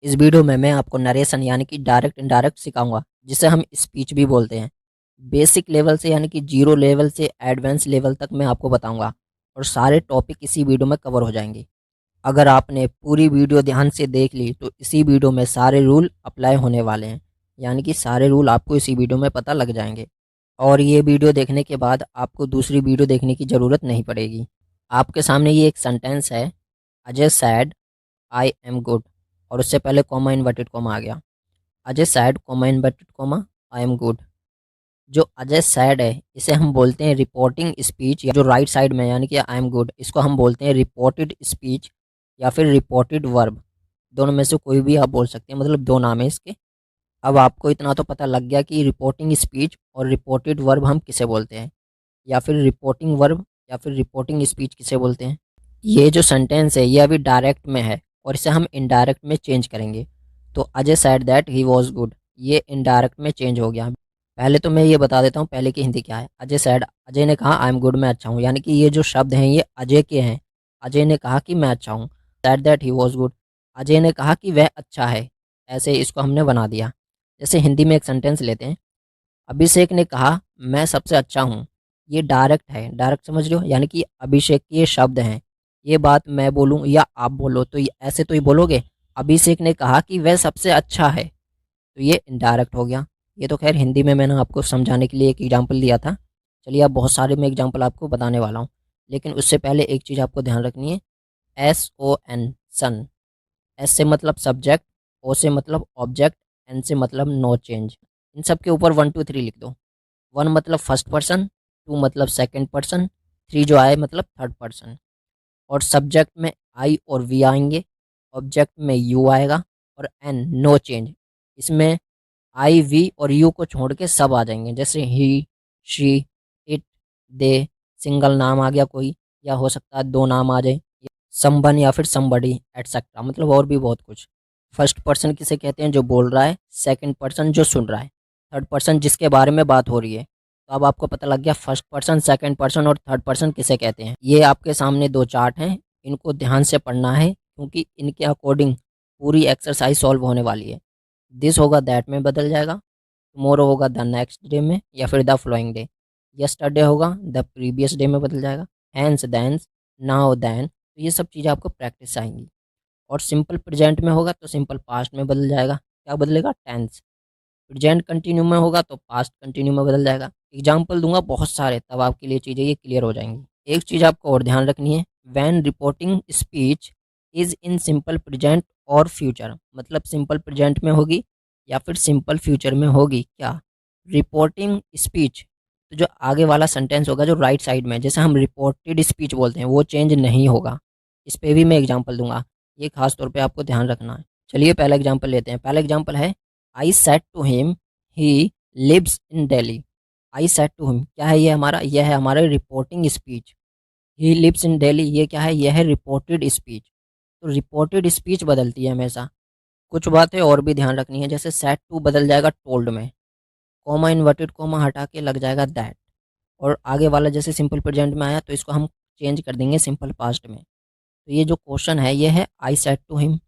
इस वीडियो में मैं आपको नरेशन यानी कि डायरेक्ट इनडायरेक्ट सिखाऊंगा, जिसे हम स्पीच भी बोलते हैं। बेसिक लेवल से यानी कि जीरो लेवल से एडवांस लेवल तक मैं आपको बताऊंगा और सारे टॉपिक इसी वीडियो में कवर हो जाएंगे। अगर आपने पूरी वीडियो ध्यान से देख ली तो इसी वीडियो में सारे रूल अप्लाई होने वाले हैं, यानी कि सारे रूल आपको इसी वीडियो में पता लग जाएंगे और ये वीडियो देखने के बाद आपको दूसरी वीडियो देखने की ज़रूरत नहीं पड़ेगी। आपके सामने ये एक सेंटेंस है, Ajay sad I am good, और उससे पहले कॉमा इन्वर्टेड कॉमा आ गया। Ajay sad comma inverted comma I am good. जो अजय सैड है इसे हम बोलते हैं रिपोर्टिंग स्पीच, या जो राइट साइड में यानी कि आई एम गुड, इसको हम बोलते हैं रिपोर्टेड स्पीच या फिर रिपोर्टेड वर्ब। दोनों में से कोई भी आप बोल सकते हैं, मतलब दो नाम है इसके। अब आपको इतना तो पता लग गया कि रिपोर्टिंग स्पीच और रिपोर्टेड वर्ब हम किसे बोलते हैं, या फिर रिपोर्टिंग वर्ब या फिर रिपोर्टिंग स्पीच किसे बोलते हैं। ये जो सेंटेंस है ये अभी डायरेक्ट में है और इसे हम इनडायरेक्ट में चेंज करेंगे। तो Ajay said that he was good, ये इनडायरेक्ट में चेंज हो गया। पहले तो मैं ये बता देता हूँ पहले की हिंदी क्या है। अजय सेड, अजय ने कहा आई एम गुड, मैं अच्छा हूँ, यानी कि ये जो शब्द हैं ये अजय के हैं। अजय ने कहा कि मैं अच्छा हूँ। Said that he was good, Ajay ने कहा कि वह अच्छा है। ऐसे इसको हमने बना दिया। जैसे हिंदी में एक सेंटेंस लेते हैं, अभिषेक ने कहा मैं सबसे अच्छा हूँ। ये डायरेक्ट है, डायरेक्ट समझ रहे हो, यानी कि अभिषेक के ये शब्द हैं। ये बात मैं बोलूँ या आप बोलो तो ऐसे तो ही बोलोगे, अभिषेक ने कहा कि वह सबसे अच्छा है, तो ये इनडायरेक्ट हो गया। ये तो खैर हिंदी में मैंने आपको समझाने के लिए एक एग्जाम्पल दिया था। चलिए अब बहुत सारे मैं एग्जाम्पल आपको बताने वाला हूँ, लेकिन उससे पहले एक चीज़ आपको ध्यान रखनी है। SON, सन। एस से मतलब सब्जेक्ट, ओ से मतलब ऑब्जेक्ट, एन से मतलब नो चेंज। इन सब के ऊपर 1 2 3 लिख दो। 1 मतलब फर्स्ट पर्सन, 2 मतलब सेकंड पर्सन, 3 जो आए मतलब थर्ड पर्सन। और सब्जेक्ट में आई और वी आएंगे, ऑब्जेक्ट में यू आएगा, और एन नो चेंज। इसमें आई वी और यू को छोड़ के सब आ जाएंगे, जैसे ही, शी, इट, दे। सिंगल नाम आ गया कोई, या हो सकता है दो नाम आ जाए, समवन या फिर समबडी एटसेट्रा, मतलब और भी बहुत कुछ। फर्स्ट पर्सन किसे कहते हैं, जो बोल रहा है। सेकंड पर्सन जो सुन रहा है। थर्ड पर्सन जिसके बारे में बात हो रही है। तो अब आपको पता लग गया फर्स्ट पर्सन, सेकंड पर्सन और थर्ड पर्सन किसे कहते हैं। ये आपके सामने दो चार्ट हैं, इनको ध्यान से पढ़ना है क्योंकि इनके अकॉर्डिंग पूरी एक्सरसाइज सॉल्व होने वाली है। दिस होगा दैट में बदल जाएगा, टुमारो होगा द नेक्स्ट डे में या फिर द फ्लोइंग डे, यस्टरडे होगा द प्रीवियस डे में बदल जाएगा, हैंस देंस, नाउ देन। तो ये सब चीज़ें आपको प्रैक्टिस आएंगी। और सिंपल प्रेजेंट में होगा तो सिंपल पास्ट में बदल जाएगा, क्या बदलेगा, टेंस। प्रेजेंट कंटिन्यू में होगा तो पास्ट कंटिन्यू में बदल जाएगा। एग्जाम्पल दूंगा बहुत सारे, तब आपके लिए चीज़ें ये क्लियर हो जाएंगी। एक चीज़ आपको और ध्यान रखनी है, when reporting speech is in simple present और फ्यूचर, मतलब सिंपल प्रेजेंट में होगी या फिर सिंपल फ्यूचर में होगी क्या रिपोर्टिंग स्पीच। तो जो आगे वाला सेंटेंस होगा जो राइट साइड में, जैसे हम रिपोर्टेड स्पीच बोलते हैं, वो चेंज नहीं होगा। इस पे भी मैं एग्जांपल दूंगा, ये खास तौर पे आपको ध्यान रखना है। चलिए पहला एग्जांपल लेते हैं। पहला एग्जांपल है, I said to him he lives in Delhi. I said to him क्या है, यह है हमारा reporting speech. He lives in Delhi ये क्या है, यह है रिपोर्टेड स्पीच। तो रिपोर्टेड स्पीच बदलती है हमेशा। कुछ बातें और भी ध्यान रखनी है, जैसे सेड टू बदल जाएगा टोल्ड में, कॉमा इन्वर्टेड कॉमा हटा के लग जाएगा दैट। और आगे वाला जैसे सिंपल प्रेजेंट में आया तो इसको हम चेंज कर देंगे सिंपल पास्ट में। तो ये जो क्वेश्चन है ये है, आई सेड टू हिम,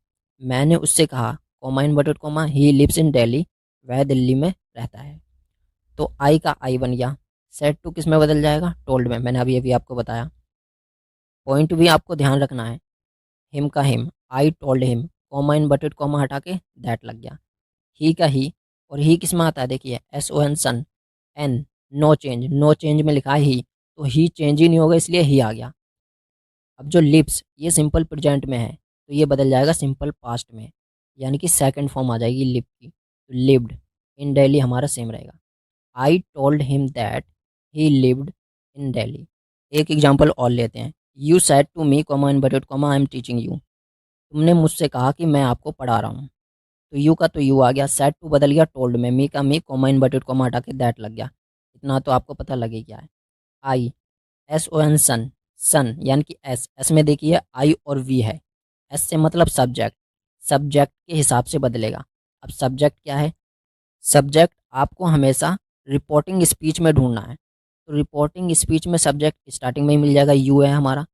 मैंने उससे कहा, comma inverted comma he lives in Delhi, वह दिल्ली में रहता है। तो आई का आई बन गया। सेड टू किस में बदल जाएगा, टोल्ड में, मैंने अभी अभी आपको बताया। पॉइंट भी आपको ध्यान रखना है, हिम का हिम, आई told him, comma inverted comma हटा के दैट लग गया। ही का ही, और ही किस में आता है, देखिए SON son, N no change, no change में लिखा है ही, तो ही चेंज ही नहीं होगा इसलिए ही आ गया। अब जो लिप्स ये सिंपल प्रेजेंट में है तो ये बदल जाएगा सिंपल पास्ट में, यानी कि सेकंड फॉर्म आ जाएगी लिप की। तो लिव्ड इन दिल्ली हमारा सेम रहेगा। I told him that he lived in Delhi. एक एग्जांपल और लेते हैं, you said to me comma inverted comma I am teaching you, तुमने मुझसे कहा कि मैं आपको पढ़ा रहा हूँ। तो यू का तो यू आ गया, सेड टू बदल गया टोल्ड में, मी का मी, कॉमा इन्वर्टेड कॉमा हटा के दैट लग गया। इतना तो आपको पता लगे क्या है। आई, SON सन, सन यानी कि एस में देखिए आई और वी है। एस से मतलब सब्जेक्ट, सब्जेक्ट के हिसाब से बदलेगा। अब सब्जेक्ट क्या है, सब्जेक्ट आपको हमेशा रिपोर्टिंग स्पीच में ढूंढना है। तो रिपोर्टिंग स्पीच में सब्जेक्ट स्टार्टिंग में ही मिल जाएगा, यू है हमारा,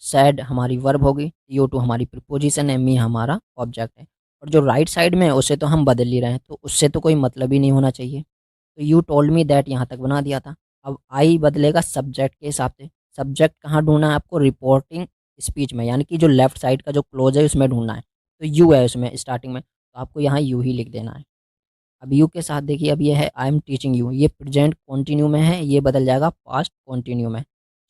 सैड हमारी वर्ब होगी, यो टू हमारी प्रिपोजिशन है, मी हमारा ऑब्जेक्ट है। और जो राइट साइड में है उसे तो हम बदल ही रहे हैं, तो उससे तो कोई मतलब ही नहीं होना चाहिए। तो यू टोल्ड मी दैट यहाँ तक बना दिया था। अब आई बदलेगा सब्जेक्ट के हिसाब से। सब्जेक्ट कहाँ ढूंढना है आपको? रिपोर्टिंग स्पीच में, यानी कि जो लेफ्ट साइड का जो क्लोज है उसमें ढूंढना है। तो यू है उसमें स्टार्टिंग में, तो आपको यहाँ यू ही लिख देना है। अब यू के साथ देखिए, अब ये है आई एम टीचिंग यू, ये प्रेजेंट कॉन्टिन्यू में है, ये बदल जाएगा पास्ट कॉन्टिन्यू में।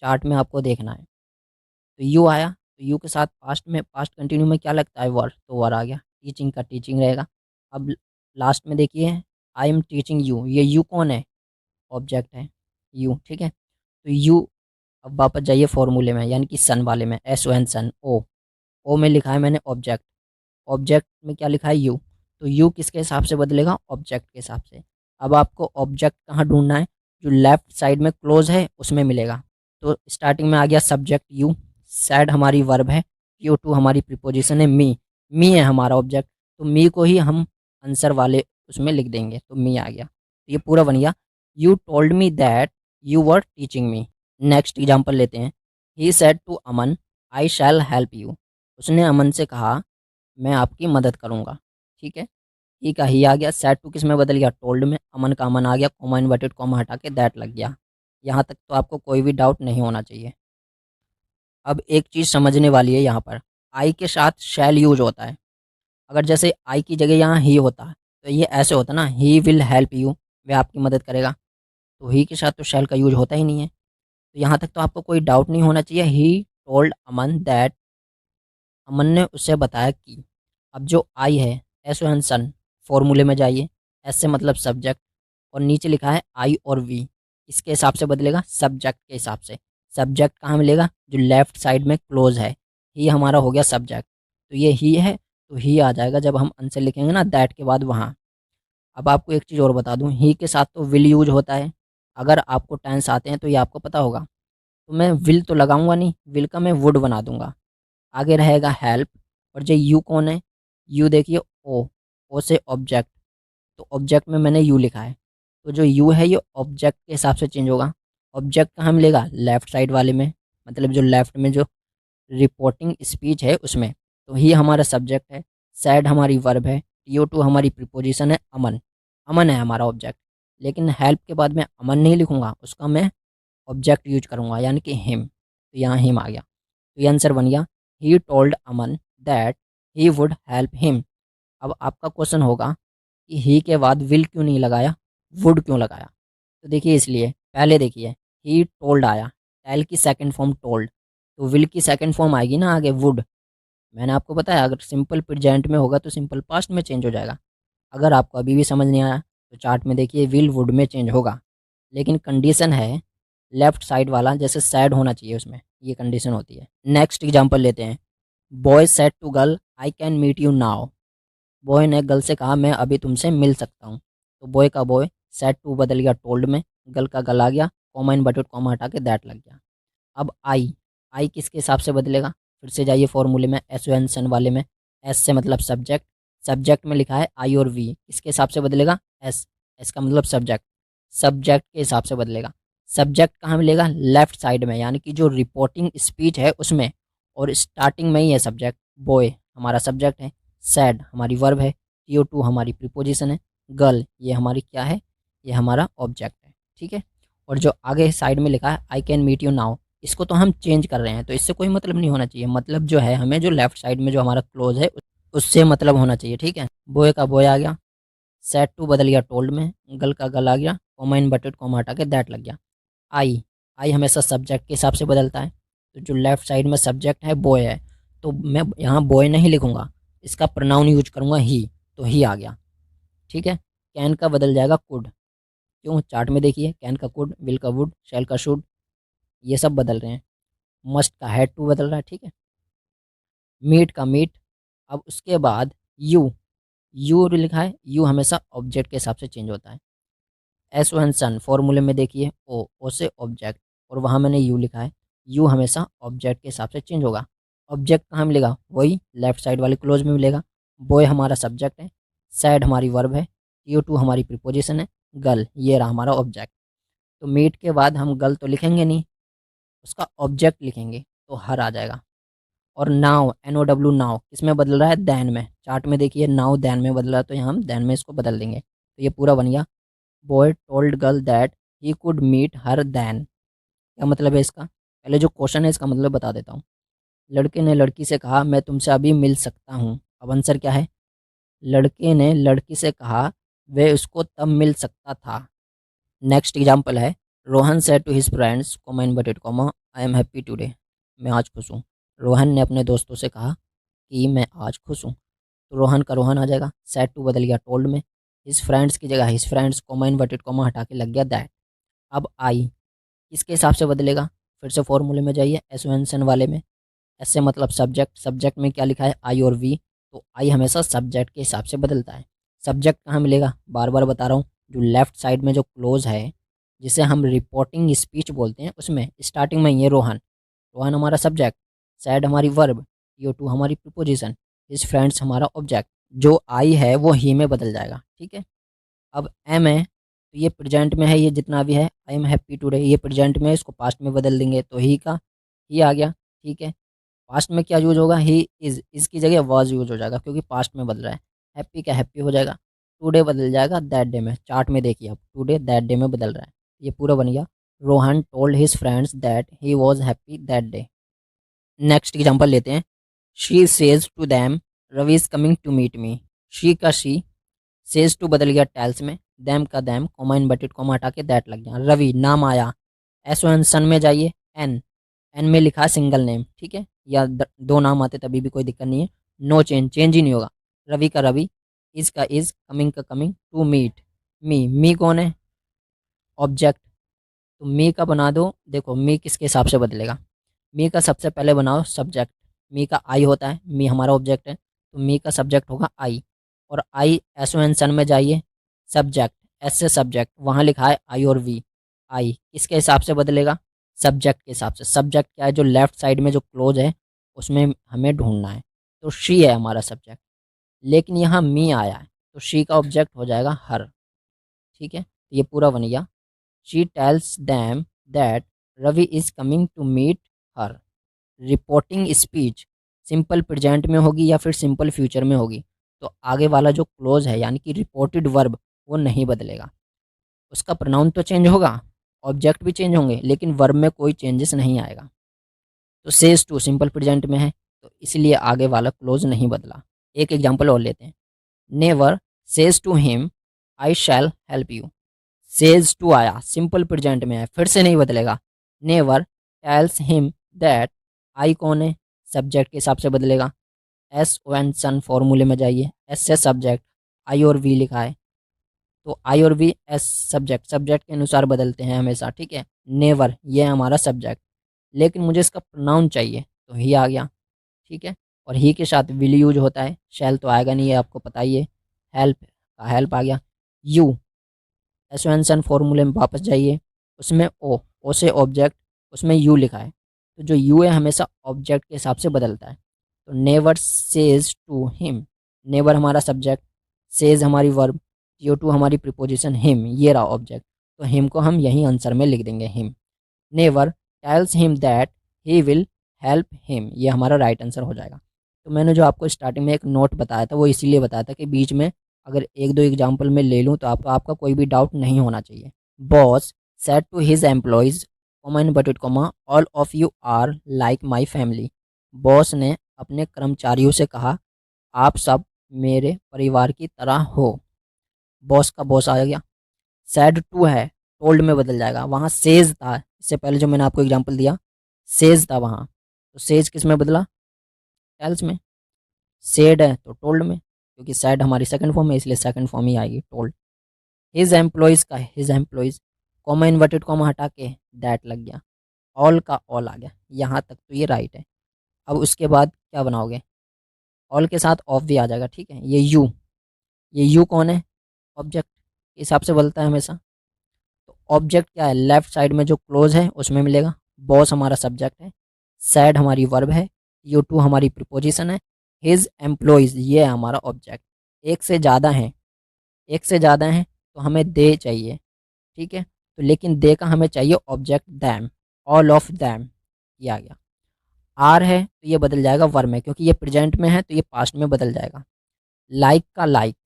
चार्ट में आपको देखना है। तो यू आया, तो यू के साथ पास्ट में, पास्ट कंटिन्यू में क्या लगता है? वर, तो वर आ गया। टीचिंग का टीचिंग रहेगा। अब लास्ट में देखिए आई एम टीचिंग यू, ये यू कौन है? ऑब्जेक्ट है यू, ठीक है। तो यू, अब वापस जाइए फॉर्मूले में, यानी कि सन वाले में, एस ओ एन सन, ओ में लिखा है मैंने ऑब्जेक्ट, ऑब्जेक्ट में क्या लिखा है? यू। तो यू किसके हिसाब से बदलेगा? ऑब्जेक्ट के हिसाब से। अब आपको ऑब्जेक्ट कहाँ ढूंढना है? जो लेफ्ट साइड में क्लोज है उसमें मिलेगा। तो स्टार्टिंग में आ गया सब्जेक्ट यू, सैड हमारी वर्ब है, यू टू हमारी प्रीपोजिशन है, मी है हमारा ऑब्जेक्ट। तो मी को ही हम आंसर वाले उसमें लिख देंगे, तो मी आ गया। तो ये पूरा बन गया। You told me that you were teaching me. Next example लेते हैं। He said to Aman I shall help you. उसने अमन से कहा मैं आपकी मदद करूंगा, ठीक है। ही का ही आ गया, सेड टू किस में बदल गया? टोल्ड में। अमन का अमन आ गया, कॉमा इन्वर्टेड कॉमा हटा के दैट लग गया। यहाँ तक तो आपको कोई भी डाउट नहीं होना चाहिए। अब एक चीज़ समझने वाली है, यहाँ पर आई के साथ शैल यूज होता है। अगर जैसे आई की जगह यहाँ ही होता है तो ये ऐसे होता ना, ही विल हेल्प यू, वह आपकी मदद करेगा। तो ही के साथ तो शैल का यूज होता ही नहीं है। तो यहाँ तक तो आपको कोई डाउट नहीं होना चाहिए। ही टोल्ड अमन दैट, अमन ने उससे बताया कि। अब जो आई है, एस ओ एन सन, फॉर्मूले में जाइए, एस से मतलब सब्जेक्ट, और नीचे लिखा है आई और वी, इसके हिसाब से बदलेगा सब्जेक्ट के हिसाब से। सब्जेक्ट कहाँ मिलेगा? जो लेफ्ट साइड में क्लोज है, ही हमारा हो गया सब्जेक्ट। तो ये ही है, तो ही आ जाएगा जब हम आंसर लिखेंगे ना दैट के बाद वहाँ। अब आपको एक चीज़ और बता दूँ, ही के साथ तो विल यूज होता है। अगर आपको टेंस आते हैं तो ये आपको पता होगा। तो मैं विल तो लगाऊंगा नहीं, विल का मैं वुड बना दूंगा। आगे रहेगा हेल्प, और जो यू कौन है? यू देखिए ओ से ऑब्जेक्ट, तो ऑब्जेक्ट में मैंने यू लिखा है। तो जो यू है ये ऑब्जेक्ट के हिसाब से चेंज होगा। ऑब्जेक्ट कहाँ मिलेगा? लेफ्ट साइड वाले में, मतलब जो लेफ्ट में जो रिपोर्टिंग स्पीच है उसमें। तो ही हमारा सब्जेक्ट है, सैड हमारी वर्ब है, टीओ टू हमारी प्रीपोजिशन है, अमन, अमन है हमारा ऑब्जेक्ट। लेकिन हेल्प के बाद मैं अमन नहीं लिखूंगा, उसका मैं ऑब्जेक्ट यूज करूंगा, यानी कि हिम। तो यहाँ हिम आ गया। तो ये आंसर बन गया, he told Aman that he would help him. अब आपका क्वेश्चन होगा कि ही के बाद विल क्यों नहीं लगाया, वुड क्यों लगाया? तो देखिए इसलिए, पहले देखिए ही टोल्ड आया, टेल की सेकंड फॉर्म टोल्ड, तो विल की सेकंड फॉर्म आएगी ना आगे, वुड। मैंने आपको बताया अगर सिंपल प्रेजेंट में होगा तो सिंपल पास्ट में चेंज हो जाएगा। अगर आपको अभी भी समझ नहीं आया तो चार्ट में देखिए विल वुड में चेंज होगा। लेकिन कंडीशन है लेफ्ट साइड वाला जैसे सैड होना चाहिए उसमें, ये कंडीशन होती है। नेक्स्ट एग्जांपल लेते हैं। Boy said to girl I can meet you now. Boy ने गर्ल से कहा मैं अभी तुमसे मिल सकता हूँ। तो बॉय का बॉय, सेड टू बदल गया टोल्ड में, गर्ल का गर्ल आ गया, कॉमा इनवर्टेड कॉमा हटा के दैट लग गया। अब आई किसके हिसाब से बदलेगा? फिर से जाइए फॉर्मूले में, एस ओ एन सन वाले में, एस से मतलब सब्जेक्ट, सब्जेक्ट में लिखा है आई और वी, किसके हिसाब से बदलेगा? एस, एस का मतलब सब्जेक्ट, सब्जेक्ट के हिसाब से बदलेगा। सब्जेक्ट कहाँ मिलेगा? लेफ्ट साइड में, यानी कि जो रिपोर्टिंग स्पीच है उसमें, और स्टार्टिंग में ही है सब्जेक्ट। बॉय हमारा सब्जेक्ट है, सैड हमारी वर्ब है, टीओ टू हमारी प्रीपोजिशन है, गर्ल ये हमारी क्या है? ये हमारा ऑब्जेक्ट है, ठीक है। और जो आगे साइड में लिखा है I can meet you now, इसको तो हम चेंज कर रहे हैं, तो इससे कोई मतलब नहीं होना चाहिए। मतलब जो है हमें जो लेफ्ट साइड में जो हमारा क्लोज है उससे मतलब होना चाहिए, ठीक है। बॉय का बॉय आ गया, सेड टू बदल गया टोल्ड में, गल का गल आ गया, कॉमा इनवर्टेड कॉमा हटा के दैट लग गया। आई, आई हमेशा सब्जेक्ट के हिसाब से बदलता है। तो जो लेफ्ट साइड में सब्जेक्ट है बॉय है, तो मैं यहाँ बॉय नहीं लिखूंगा, इसका प्रोनाउन यूज करूंगा ही, तो ही आ गया, ठीक है। कैन का बदल जाएगा कुड, क्यों? चार्ट में देखिए, कैन का कुड, विल का वुड, शैल का शुड, ये सब बदल रहे हैं। मस्ट का हैड टू बदल रहा है, ठीक है। मीट का मीट। अब उसके बाद यू लिखा है, यू हमेशा ऑब्जेक्ट के हिसाब से चेंज होता है। एस ओ एन सन, फॉर्मूले में देखिए ओ से ऑब्जेक्ट, और वहाँ मैंने यू लिखा है, यू हमेशा ऑब्जेक्ट के हिसाब से चेंज होगा। ऑब्जेक्ट कहाँ मिलेगा? वही लेफ्ट साइड वाले क्लोज में मिलेगा। बॉय हमारा सब्जेक्ट है, सैड हमारी वर्ब है, यू टू हमारी प्रीपोजिशन है, गर्ल ये रहा हमारा ऑब्जेक्ट। तो मीट के बाद हम गर्ल तो लिखेंगे नहीं, उसका ऑब्जेक्ट लिखेंगे, तो हर आ जाएगा। और नाउ NOW नाउ किस में बदल रहा है, दैन में। चार्ट में देखिए नाउ दैन में बदल रहा है, तो यहाँ हम दैन में इसको बदल देंगे। तो ये पूरा बन गया, boy told girl that he could meet her then. क्या मतलब है इसका, पहले जो क्वेश्चन है इसका मतलब बता देता हूँ। लड़के ने लड़की से कहा मैं तुमसे अभी मिल सकता हूँ। अब आंसर क्या है, लड़के ने लड़की से कहा वह उसको तब मिल सकता था। नेक्स्ट एग्जाम्पल है, Rohan said to his friends comma inverted comma I am happy today. मैं आज खुश हूँ। रोहन ने अपने दोस्तों से कहा कि मैं आज खुश हूँ। तो रोहन का रोहन आ जाएगा, सेड टू बदल गया टोल्ड में, हिज फ्रेंड्स की जगह his friends comma inverted comma हटा के लग गया दैट। अब आई किसके हिसाब से बदलेगा, फिर से फॉर्मूले में जाइए एसोएंसन वाले में। ऐसे मतलब सब्जेक्ट, सब्जेक्ट में क्या लिखा है आई और वी, तो आई हमेशा सब्जेक्ट के हिसाब से बदलता है। सब्जेक्ट कहाँ मिलेगा, बार बार बता रहा हूँ, जो लेफ्ट साइड में जो क्लोज है जिसे हम रिपोर्टिंग स्पीच बोलते हैं उसमें स्टार्टिंग में ये रोहन, रोहन हमारा सब्जेक्ट, सैड हमारी वर्ब, यो टू हमारी प्रीपोजिशन, हिज फ्रेंड्स हमारा ऑब्जेक्ट। जो आई है वो ही में बदल जाएगा, ठीक है। अब एम है तो ये प्रेजेंट में है, ये जितना भी है आई एम हैप्पी टुडे ये प्रेजेंट में है, इसको पास्ट में बदल देंगे तो ही का ही आ गया, ठीक है। पास्ट में क्या यूज होगा, ही इज की जगह वाज यूज हो जाएगा क्योंकि पास्ट में बदल रहा है। हैप्पी का हैप्पी हो जाएगा, टुडे बदल जाएगा दैट डे में। चार्ट में देखिए अब टुडे दैट डे में बदल रहा है, ये पूरा बन गया, Rohan told his friends that he was happy that day. Next example लेते हैं, she says to them Ravi is coming to meet me. She का शी, सेज टू बदल गया टेल्स में, दैम का दैम कॉमा इनवर्टेड कॉमा हटा के दैट लग गया। रवि नाम आया, एस ओ एन सन में जाइए, एन एन में लिखा है सिंगल नेम, ठीक है, या दो नाम आते तभी भी कोई दिक्कत नहीं है। नो चेंज, चेंज ही नहीं होगा। रवि का रवि, इज का इज, कमिंग का कमिंग, टू मीट मी, मी कौन है, ऑब्जेक्ट, तो मी का बना दो। देखो मी किसके हिसाब से बदलेगा, मी का सबसे पहले बनाओ सब्जेक्ट, मी का आई होता है, मी हमारा ऑब्जेक्ट है तो मी का सब्जेक्ट होगा आई। और आई एस ओ एन सन में जाइए, सब्जेक्ट, एस से सब्जेक्ट, वहाँ लिखा है आई और वी। आई किसके हिसाब से बदलेगा, सब्जेक्ट के हिसाब से। सब्जेक्ट क्या है, जो लेफ्ट साइड में जो क्लोज है उसमें हमें ढूंढना है, तो शी है हमारा सब्जेक्ट। लेकिन यहाँ मी आया है तो शी का ऑब्जेक्ट हो जाएगा हर, ठीक है। तो ये पूरा बन गया, she tells them that Ravi is coming to meet her. Reporting speech simple present में होगी या फिर सिंपल फ्यूचर में होगी, तो आगे वाला जो क्लोज है यानी कि रिपोर्टेड वर्ब वो नहीं बदलेगा। उसका प्रोनाउन तो चेंज होगा, ऑब्जेक्ट भी चेंज होंगे, लेकिन वर्ब में कोई चेंजेस नहीं आएगा। तो सेज टू सिंपल प्रेजेंट में है तो इसलिए आगे वाला क्लोज नहीं बदला। एक एग्जाम्पल और लेते हैं, never says to him I shall help you. Says to आया सिंपल प्रेजेंट में है, फिर से नहीं बदलेगा। Never tells him that, I कौन है, सब्जेक्ट के हिसाब से बदलेगा। एस ओ एन सन फॉर्मूले में जाइए, एस से सब्जेक्ट, आई और वी लिखा है तो आई और वी एस सब्जेक्ट, सब्जेक्ट के अनुसार बदलते हैं हमेशा, ठीक है। नेवर ये है हमारा सब्जेक्ट, लेकिन मुझे इसका प्रोनाउन चाहिए तो ही आ गया, ठीक है। और ही के साथ विल यूज होता है, शैल तो आएगा नहीं है आपको पता ही है। हेल्प का हेल्प आ गया। यू एसोएंसन फॉर्मूले में वापस जाइए, उसमें ओ से ऑब्जेक्ट, उसमें यू लिखा है तो जो यू है हमेशा ऑब्जेक्ट के हिसाब से बदलता है। तो never says to him, never हमारा सब्जेक्ट, सेज हमारी वर्ब, यो टू हमारी प्रीपोजिशन, हिम ये रहा ऑब्जेक्ट, तो हिम को हम यहीं आंसर में लिख देंगे him. Never tells him that he will help him, ये हमारा राइट आंसर हो जाएगा। तो मैंने जो आपको स्टार्टिंग में एक नोट बताया था वो इसीलिए बताया था कि बीच में अगर एक दो एग्जाम्पल में ले लूँ तो आपका कोई भी डाउट नहीं होना चाहिए। Boss said to his employees comma inverted comma all of you are like my family. Boss ने अपने कर्मचारियों से कहा आप सब मेरे परिवार की तरह हो। बॉस का बॉस आ गया, सैड टू है टोल्ड में बदल जाएगा, वहाँ सेज था, इससे पहले जो मैंने आपको एग्जाम्पल दिया सेज था वहाँ, तो सेज किस में बदला, टेल्स में। सेड है तो टोल्ड में, क्योंकि सैड हमारी सेकंड फॉर्म है इसलिए सेकंड फॉर्म ही आएगी टोल्ड। हिज एम्प्लॉयज़ का his employees comma inverted comma हटा के दैट लग गया, ऑल का ऑल आ गया, यहाँ तक तो ये राइट है। अब उसके बाद क्या बनाओगे, ऑल के साथ ऑफ भी आ जाएगा, ठीक है। ये यू कौन है, ऑब्जेक्ट के हिसाब से बदलता है हमेशा। तो ऑब्जेक्ट क्या है, लेफ्ट साइड में जो क्लोज है उसमें मिलेगा। बॉस हमारा सब्जेक्ट है, सैड हमारी वर्ब है, यू टू हमारी प्रिपोजिशन है, हिज एम्प्लॉयज़ ये है हमारा ऑब्जेक्ट। एक से ज़्यादा हैं, एक से ज़्यादा हैं तो हमें दे चाहिए, ठीक है। तो लेकिन दे का हमें चाहिए object them, all of them, ये आ गया। आर है तो ये बदल जाएगा वर में, क्योंकि ये प्रेजेंट में है तो ये पास्ट में बदल जाएगा। लाइक का लाइक,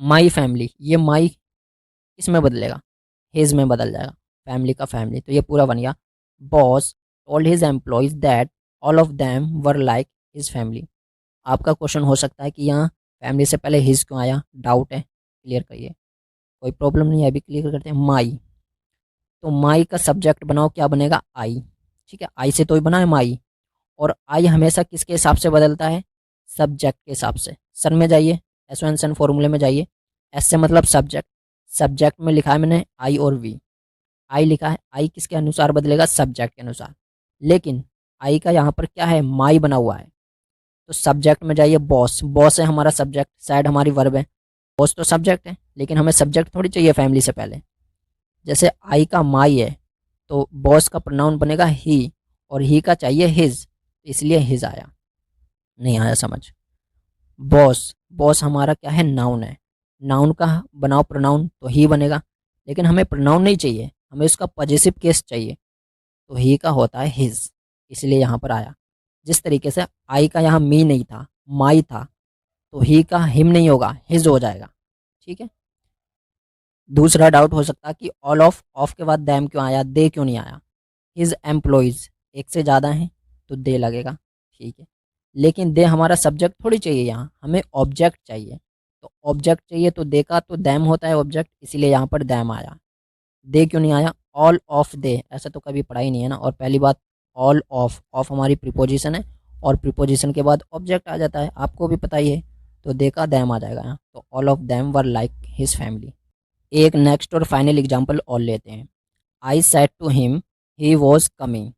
माई फैमिली, ये माई किस में बदलेगा, हिज में बदल जाएगा, फैमिली का फैमिली, तो ये पूरा बन गया। Boss told his employees that all of them were like his family. आपका क्वेश्चन हो सकता है कि यहाँ फैमिली से पहले हिज क्यों आया, डाउट है, क्लियर करिए, कोई प्रॉब्लम नहीं है, अभी क्लियर करते हैं। माई, तो माई का सब्जेक्ट बनाओ, क्या बनेगा, आई, ठीक है, आई से तो ही बना है माई, और आई हमेशा किसके हिसाब से बदलता है, सब्जेक्ट के हिसाब से। सन में जाइए, एस एन सन फॉर्मूले में जाइए, एस से मतलब सब्जेक्ट, सब्जेक्ट में लिखा है मैंने आई और वी, आई लिखा है, आई किसके अनुसार बदलेगा, सब्जेक्ट के अनुसार, लेकिन आई का यहाँ पर क्या है, माई बना हुआ है, तो सब्जेक्ट में जाइए, बॉस, बॉस है हमारा सब्जेक्ट, सैड हमारी वर्ब है, बॉस तो सब्जेक्ट है, लेकिन हमें सब्जेक्ट थोड़ी चाहिए फैमिली से पहले। जैसे आई का माई है तो बॉस का प्रोनाउन बनेगा ही, और ही का चाहिए हिज, इसलिए हिज आया। नहीं आया समझ। बॉस, बॉस हमारा क्या है, नाउन है, नाउन का बनाओ प्रोनाउन तो ही बनेगा, लेकिन हमें प्रोनाउन नहीं चाहिए, हमें उसका पॉजिटिव केस चाहिए, तो ही का होता है हिज, इसलिए यहाँ पर आया। जिस तरीके से आई का यहाँ मी नहीं था, माई था, तो ही का हिम नहीं होगा, हिज हो जाएगा, ठीक है। दूसरा डाउट हो सकता है कि ऑल ऑफ के बाद दैम क्यों आया, दे क्यों नहीं आया। हिज एम्प्लॉयज़ एक से ज़्यादा हैं तो दे लगेगा, ठीक है, लेकिन दे हमारा सब्जेक्ट थोड़ी चाहिए, यहाँ हमें ऑब्जेक्ट चाहिए, तो ऑब्जेक्ट चाहिए तो दे का तो दैम होता है ऑब्जेक्ट, इसीलिए यहाँ पर दैम आया। दे क्यों नहीं आया, ऑल ऑफ दे, ऐसा तो कभी पढ़ा ही नहीं है ना। और पहली बात, ऑल ऑफ हमारी प्रीपोजिशन है, और प्रीपोजिशन के बाद ऑब्जेक्ट आ जाता है, आपको भी पता ही है, तो दे का दैम आ जाएगा यहाँ, तो all of them were like his family. एक नेक्स्ट और फाइनल एग्जाम्पल और लेते हैं। I said to him he was coming,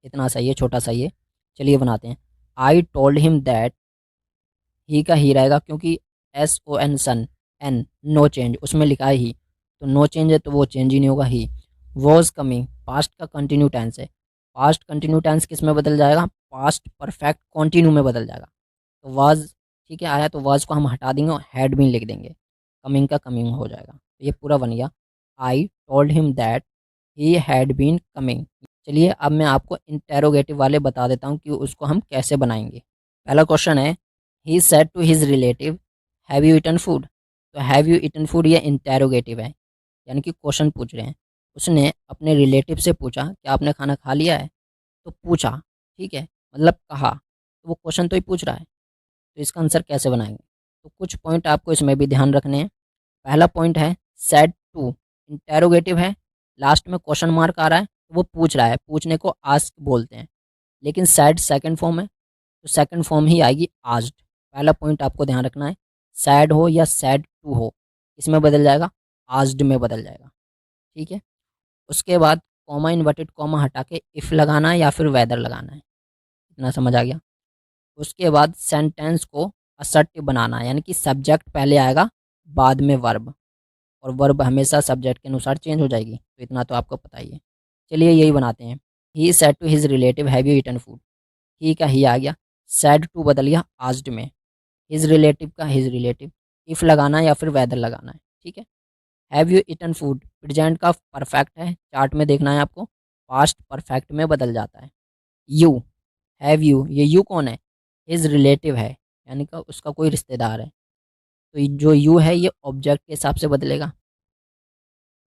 इतना सही है, छोटा सा ये, चलिए बनाते हैं। I told him that, he का ही रहेगा क्योंकि S O N son, N no change, उसमें लिखा है ही, तो नो चेंज है तो वो चेंज ही नहीं होगा ही। वॉज कमिंग पास्ट का कंटिन्यू टेंस है, पास्ट कंटिन्यू टेंस किस में बदल जाएगा, पास्ट परफेक्ट कॉन्टिन्यू में बदल जाएगा, तो वाज, ठीक है, आया तो वाज को हम हटा देंगे और हैड बीन लिख देंगे, कमिंग का कमिंग हो जाएगा, तो ये पूरा बन गया। I told him that he had been coming. चलिए अब मैं आपको इंटेरोगेटिव वाले बता देता हूँ कि उसको हम कैसे बनाएंगे। पहला क्वेश्चन है, he said to his relative have you eaten food, तो हैव यू ईटन फूड ये इंटेरोगेटिव है, यानी कि क्वेश्चन पूछ रहे हैं। उसने अपने रिलेटिव से पूछा क्या आपने खाना खा लिया है, तो पूछा, ठीक है, मतलब कहा, तो वो क्वेश्चन तो ही पूछ रहा है, तो इसका आंसर कैसे बनाएंगे। तो कुछ पॉइंट आपको इसमें भी ध्यान रखने हैं। पहला पॉइंट है सेड टू, इंटेरोगेटिव है, लास्ट में क्वेश्चन मार्क आ रहा है, तो वो पूछ रहा है, पूछने को आस्क बोलते हैं, लेकिन सैड सेकंड फॉर्म है तो सेकंड फॉर्म ही आएगी आस्क्ड। पहला पॉइंट आपको ध्यान रखना है, सैड हो या सैड टू हो, इसमें बदल जाएगा, आस्क्ड में बदल जाएगा, ठीक है। उसके बाद कॉमा इन्वर्टेड कॉमा हटा के इफ़ लगाना है या फिर वेदर लगाना है, इतना समझ आ गया। उसके बाद सेंटेंस को असर्टिव बनाना है, यानी कि सब्जेक्ट पहले आएगा बाद में वर्ब, और वर्ब हमेशा सब्जेक्ट के अनुसार चेंज हो जाएगी, तो इतना तो आपको पता ही है। चलिए यही बनाते हैं। He said to his relative have you eaten food, he का ही आ गया, सेड टू बदल गया आस्क्ड में, हिज रिलेटिव का हिज रिलेटिव, इफ़ लगाना है या फिर वेदर लगाना है, ठीक है। Have you eaten food present का परफेक्ट है, चार्ट में देखना है आपको, पास्ट परफेक्ट में बदल जाता है। यू, हैव यू, ये यू कौन है, हिज रिलेटिव है, यानी कि उसका कोई रिश्तेदार है, तो जो यू है ये ऑब्जेक्ट के हिसाब से बदलेगा।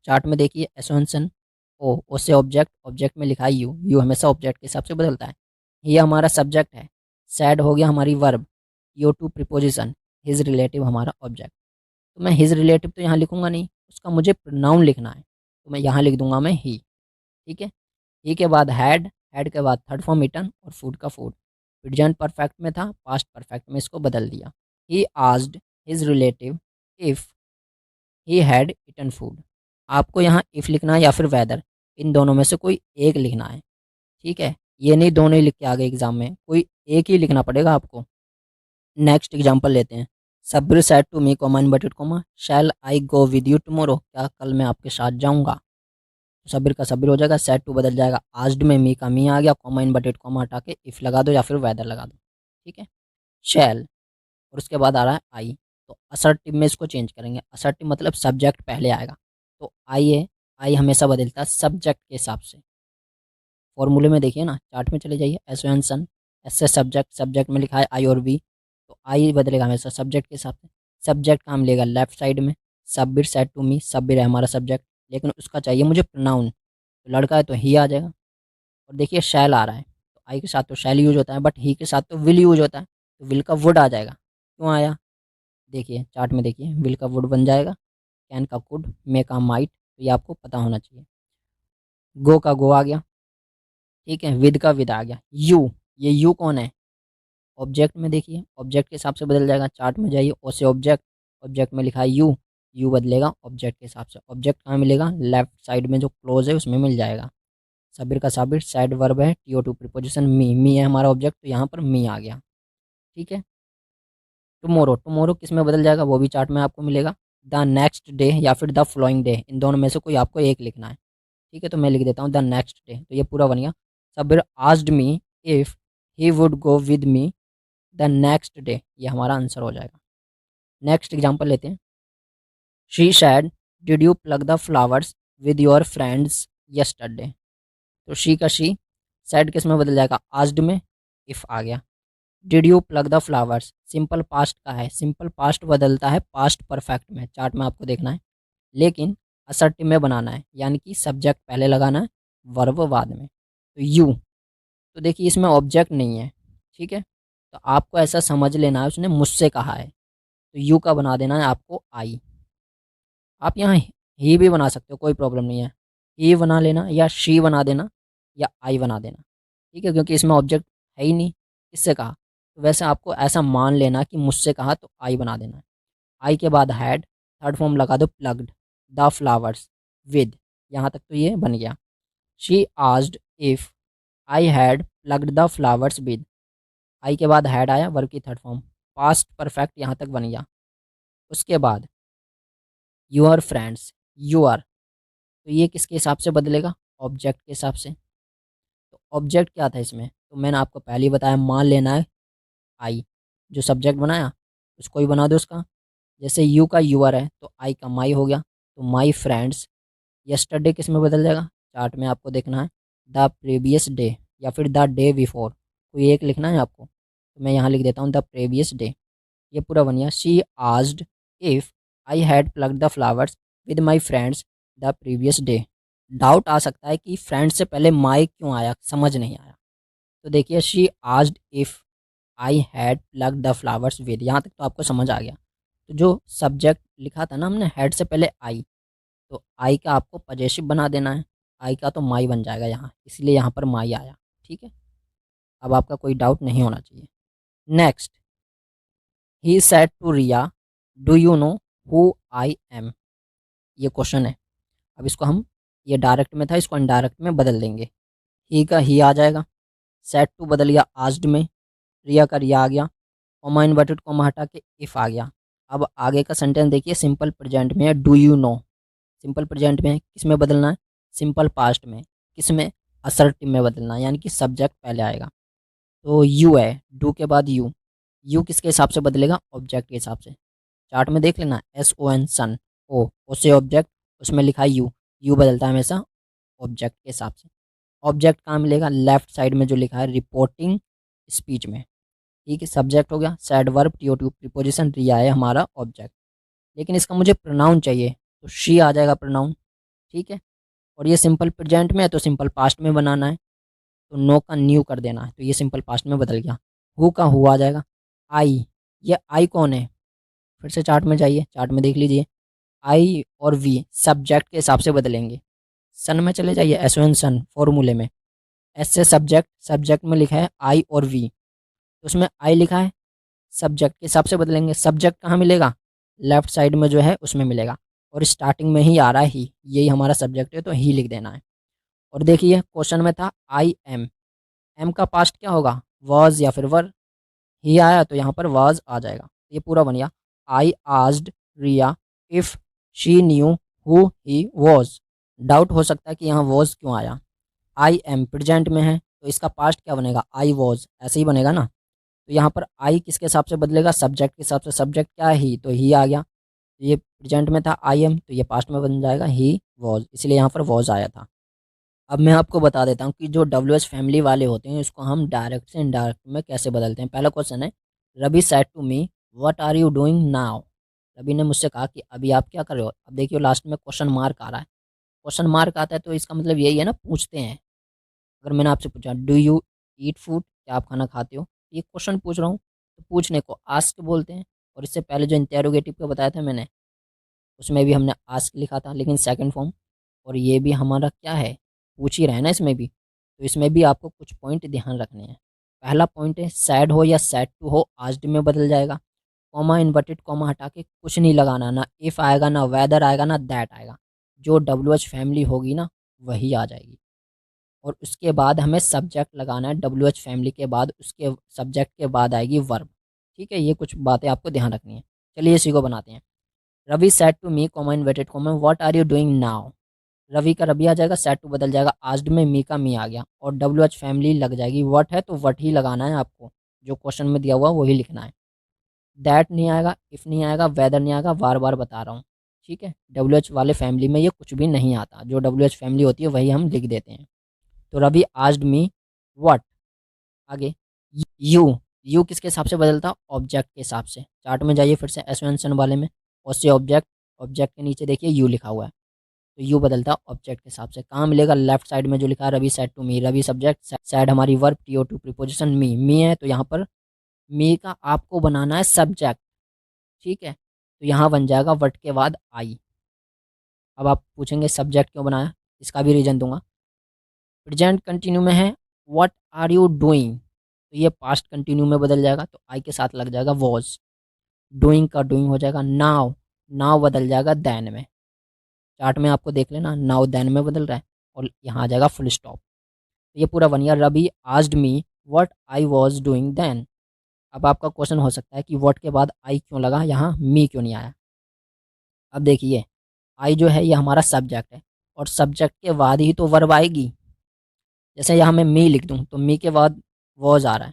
चार्ट में देखिए एसोनसन, ओ से ऑब्जेक्ट, ऑब्जेक्ट में लिखा है यू, यू हमेशा ऑब्जेक्ट के हिसाब से बदलता है। ये हमारा सब्जेक्ट है, सैड हो गया हमारी वर्ब, यो टू प्रीपोजिशन, हिज रिलेटिव हमारा ऑब्जेक्ट। तो मैं हिज रिलेटिव तो यहाँ लिखूंगा नहीं, उसका मुझे प्रोनाउन लिखना है, तो मैं यहाँ लिख दूंगा मैं ही, ठीक है। ही के बाद हैड, हैड के बाद थर्ड फॉर्म ईटन और फूड का फूड, प्रेजेंट परफेक्ट में था, पास्ट परफेक्ट में इसको बदल दिया। He asked his relative if he had eaten food, आपको यहाँ इफ़ लिखना है या फिर वेदर, इन दोनों में से कोई एक लिखना है, ठीक है, ये नहीं दोनों ही लिख के आ गए एग्जाम में, कोई एक ही लिखना पड़ेगा आपको। नेक्स्ट एग्जांपल लेते हैं। सब्र said to me comma inverted comma shall I go with you tomorrow, क्या कल मैं आपके साथ जाऊंगा, तो सब्र का सब्र हो जाएगा, सेड टू बदल जाएगा, आस्क्ड में मी का मी आ गया, कॉमा इनवर्टेड कॉमा हटा के इफ़ लगा दो या फिर वेदर लगा दो, ठीक है। शैल, और उसके बाद आ रहा है आई, तो असर्टिव में इसको चेंज करेंगे, असर्टिव मतलब सब्जेक्ट पहले आएगा, तो आई है, आई हमेशा बदलता है सब्जेक्ट के हिसाब से। फॉर्मूले में देखिए ना, चार्ट में चले जाइए, एस एन सन, एस से सब्जेक्ट, सब्जेक्ट में लिखा है आई और वी, तो आई बदलेगा हमेशा सब्जेक्ट के हिसाब से। सब्जेक्ट का हम लेगा लेफ्ट साइड में, सबबिर सेड टू मी, सबबिर है हमारा सब्जेक्ट, लेकिन उसका चाहिए मुझे प्रोनाउन, तो लड़का है तो ही आ जाएगा। और देखिए शैल आ रहा है, तो आई के साथ तो शैल यूज होता है, बट ही के साथ तो विल यूज होता है, तो विल का वुड आ जाएगा। क्यों आया, देखिए चार्ट में देखिए, विल का वुड बन जाएगा, कैन का कुड, मे का माइट, तो ये आपको पता होना चाहिए। गो का गो आ गया, ठीक है, विद का विद आ गया। यू, ये यू कौन है, ऑब्जेक्ट में देखिए, ऑब्जेक्ट के हिसाब से बदल जाएगा। चार्ट में जाइए, ओ से ऑब्जेक्ट, ऑब्जेक्ट में लिखा है यू, यू बदलेगा ऑब्जेक्ट के हिसाब से। ऑब्जेक्ट कहाँ मिलेगा, लेफ्ट साइड में जो क्लोज है उसमें मिल जाएगा। सबीर का साबिर, साइड वर्ब है, टी ओ टू प्रीपोजिशन मी, मी है हमारा ऑब्जेक्ट, तो यहाँ पर मी आ गया, ठीक है। टुमोरो, टुमोरो किस में बदल जाएगा वो भी चार्ट में आपको मिलेगा। द नेक्स्ट डे या फिर द फ्लोइंग डे, इन दोनों में से कोई आपको एक लिखना है, ठीक है। तो मैं लिख देता हूँ द नेक्स्ट डे, तो ये पूरा बन गया। Sabir asked me if he would go with me the next day, ये हमारा आंसर हो जाएगा। नेक्स्ट एग्जाम्पल लेते हैं। She said did you plug the flowers with your friends yesterday, तो शी का शी, सैड किस में बदल जाएगा, आस्क्ड में, इफ आ गया। Did you plug the flowers, simple past का है, सिंपल पास्ट बदलता है पास्ट परफेक्ट में, चार्ट में आपको देखना है, लेकिन असर्टिव में बनाना है, यानी कि सब्जेक्ट पहले लगाना है, वर्ब बाद में। तो यू, तो देखिए इसमें ऑब्जेक्ट नहीं है, ठीक है, तो आपको ऐसा समझ लेना है उसने मुझसे कहा है, तो यू का बना देना है आपको आई। आप यहाँ ही भी बना सकते हो, कोई प्रॉब्लम नहीं है, ही बना लेना या शी बना देना या आई बना देना, ठीक है, क्योंकि इसमें ऑब्जेक्ट है ही नहीं। किससे कहा, तो वैसे आपको ऐसा मान लेना कि मुझसे कहा, तो आई बना देना है। आई के बाद हैड, थर्ड फॉर्म लगा दो प्लग्ड द फ्लावर्स विद, यहाँ तक तो ये बन गया। She asked if I had plugged the flowers with, I के बाद हैड आया, वर्ब की थर्ड फॉर्म, पास्ट परफेक्ट यहाँ तक बन गया। उसके बाद यूर फ्रेंड्स, यू आर, तो ये किसके हिसाब से बदलेगा, ऑब्जेक्ट के हिसाब से। तो ऑब्जेक्ट क्या था इसमें, तो मैंने आपको पहले ही बताया, मान लेना है आई, जो सब्जेक्ट बनाया उसको ही बना दो उसका। जैसे यू का यूआर है तो आई का माई हो गया, तो माई फ्रेंड्स, यस्टरडे किस में बदल जाएगा, चार्ट में आपको देखना है, द प्रीवियस डे या फिर द डे बिफोर, कोई एक लिखना है आपको, तो मैं यहाँ लिख देता हूँ द प्रीवियस डे, ये पूरा बन गया। She asked if I had plugged the flowers with my friends the previous day. Doubt आ सकता है कि फ्रेंड्स से पहले माई क्यों आया, समझ नहीं आया, तो देखिए she asked if I had plug the flowers with, यहाँ तक तो आपको समझ आ गया। तो जो सब्जेक्ट लिखा था ना हमने हेड से पहले आई, तो आई का आपको पजेसिव बना देना है, आई का तो माई बन जाएगा यहाँ, इसलिए यहाँ पर माई आया, ठीक है। अब आपका कोई डाउट नहीं होना चाहिए। Next, he said to Riya do you know who I am, ये क्वेश्चन है। अब इसको हम, ये डायरेक्ट में था, इसको इनडायरेक्ट में बदल देंगे। ही का ही आ जाएगा, सेड टू बदल गया आस्क्ड में, रिया का रिया आ गया, कॉमा इन्वर्टेड कॉमा हटा के इफ आ गया। अब आगे का सेंटेंस देखिए, सिंपल प्रेजेंट में है, do you no, simple present में किस में बदलना है, सिंपल पास्ट में, किस में, असर्टिव में बदलना है, यानी कि सब्जेक्ट पहले आएगा। तो यू है, डू के बाद यू, यू किसके हिसाब से बदलेगा, ऑब्जेक्ट के हिसाब से। चार्ट में देख लेना, एस ओ एन सन, ओ से ऑब्जेक्ट, उसमें लिखा है यू, यू बदलता है हमेशा ऑब्जेक्ट के हिसाब से। ऑब्जेक्ट कहाँ मिलेगा, लेफ्ट साइड में जो लिखा है रिपोर्टिंग स्पीच में, ठीक है। सब्जेक्ट हो गया, said verb, T to preposition, Riya है हमारा ऑब्जेक्ट, लेकिन इसका मुझे प्रोनाउन चाहिए, तो शी आ जाएगा प्रोनाउन, ठीक है। और ये सिंपल प्रेजेंट में है तो सिंपल पास्ट में बनाना है, तो नो का न्यू कर देना है, तो ये सिंपल पास्ट में बदल गया। हु का हु आ जाएगा। आई, ये आई कौन है, फिर से चार्ट में जाइए, चार्ट में देख लीजिए, आई और वी सब्जेक्ट के हिसाब से बदलेंगे। सन में चले जाइए, एस ओ एन सन फॉर्मूले में, एस से सब्जेक्ट, सब्जेक्ट में लिखा है आई और वी, तो उसमें आई लिखा है, सब्जेक्ट के हिसाब से बदलेंगे। सब्जेक्ट कहाँ मिलेगा, लेफ्ट साइड में जो है उसमें मिलेगा, और स्टार्टिंग में ही आ रहा है ही, यही हमारा सब्जेक्ट है, तो ही लिख देना है। और देखिए क्वेश्चन में था आई एम, एम का पास्ट क्या होगा, वॉज या फिर वर, ही आया तो यहाँ पर वॉज आ जाएगा, ये पूरा बन गया। I asked Riya if she knew who he was, doubt हो सकता है कि यहाँ वॉज क्यों आया, आई एम प्रेजेंट में है तो इसका पास्ट क्या बनेगा, आई वॉज, ऐसे ही बनेगा ना। तो यहाँ पर आई किसके हिसाब से बदलेगा, सब्जेक्ट के हिसाब से, सब्जेक्ट क्या है ही, तो ही आ गया। तो ये प्रेजेंट में था आई एम, तो ये पास्ट में बन जाएगा ही वॉज, इसलिए यहाँ पर वॉज आया था। अब मैं आपको बता देता हूँ कि जो WH फैमिली वाले होते हैं इसको हम डायरेक्ट से इनडायरेक्ट में कैसे बदलते हैं। पहला क्वेश्चन है, Ravi said to me what are you doing now. रवि ने मुझसे कहा कि अभी आप क्या कर रहे हो। अब देखियो लास्ट में क्वेश्चन मार्क आ रहा है। क्वेश्चन मार्क आता है तो इसका मतलब यही है ना, पूछते हैं। अगर मैंने आपसे पूछा डू यू ईट फूड, क्या आप खाना खाते हो, ये क्वेश्चन पूछ रहा हूँ तो पूछने को आस्क बोलते हैं। और इससे पहले जो इंटेरोगेटिव का बताया था मैंने, उसमें भी हमने आस्क लिखा था लेकिन सेकंड फॉर्म। और ये भी हमारा क्या है, पूछ ही रहे हैं ना इसमें भी। तो इसमें भी आपको कुछ पॉइंट ध्यान रखने हैं। पहला पॉइंट है, सैड हो या सैड टू हो आस्क्ड में बदल जाएगा। कॉमा इन्वर्टेड कॉमा हटा के कुछ नहीं लगाना, ना इफ़ आएगा ना वेदर आएगा ना दैट आएगा। जो WH फैमिली होगी ना वही आ जाएगी। और उसके बाद हमें सब्जेक्ट लगाना है, WH फैमिली के बाद उसके सब्जेक्ट के बाद आएगी वर्ब। ठीक है, ये कुछ बातें आपको ध्यान रखनी है। चलिए इसी को बनाते हैं। Ravi said to me comma inverted comma what are you doing now. Ravi का रवि आ जाएगा, सेड टू बदल जाएगा, आस्क्ड में मी का मी आ गया और WH फैमिली लग जाएगी। व्हाट है तो व्हाट ही लगाना है आपको, जो क्वेश्चन में दिया हुआ वही लिखना है। दैट नहीं आएगा, इफ़ नहीं आएगा, वेदर नहीं आएगा, बार बार बता रहा हूँ। ठीक है, WH वाले फैमिली में ये कुछ भी नहीं आता, जो WH फैमिली होती है वही हम लिख देते हैं। तो रवि आस्क्ड मी व्हाट। आगे यू, यू किसके हिसाब से बदलता, ऑब्जेक्ट के हिसाब से। चार्ट में जाइए फिर से एसवेंसन वाले में, और से ऑब्जेक्ट, ऑब्जेक्ट के नीचे देखिए यू लिखा हुआ है। तो यू बदलता ऑब्जेक्ट के हिसाब से। कहाँ मिलेगा, लेफ्ट साइड में जो लिखा है Ravi said to me. Ravi subject, said हमारी वर्ब, TO2 प्रीपोजिशन, मी है तो यहाँ पर मी का आपको बनाना है सब्जेक्ट। ठीक है, तो यहाँ बन जाएगा वर्ड के बाद आई। अब आप पूछेंगे सब्जेक्ट क्यों बनाया, इसका भी रीजन दूंगा। प्रेजेंट कंटिन्यू में है व्हाट आर यू डूइंग, तो ये पास्ट कंटिन्यू में बदल जाएगा तो आई के साथ लग जाएगा वॉज। डूइंग का डूइंग हो जाएगा नाउ, नाउ बदल जाएगा देन में। चार्ट में आपको देख लेना, नाउ देन में बदल रहा है और यहाँ आ जाएगा फुल स्टॉप। तो ये पूरा बन गया, Ravi asked me what I was doing then. अब आपका क्वेश्चन हो सकता है कि व्हाट के बाद आई क्यों लगा, यहाँ मी क्यों नहीं आया। अब देखिए, आई जो है ये हमारा सब्जेक्ट है और सब्जेक्ट के बाद ही तो वर्ब आएगी। जैसे यहाँ मैं मी लिख दूँ तो मी के बाद वॉज आ रहा है,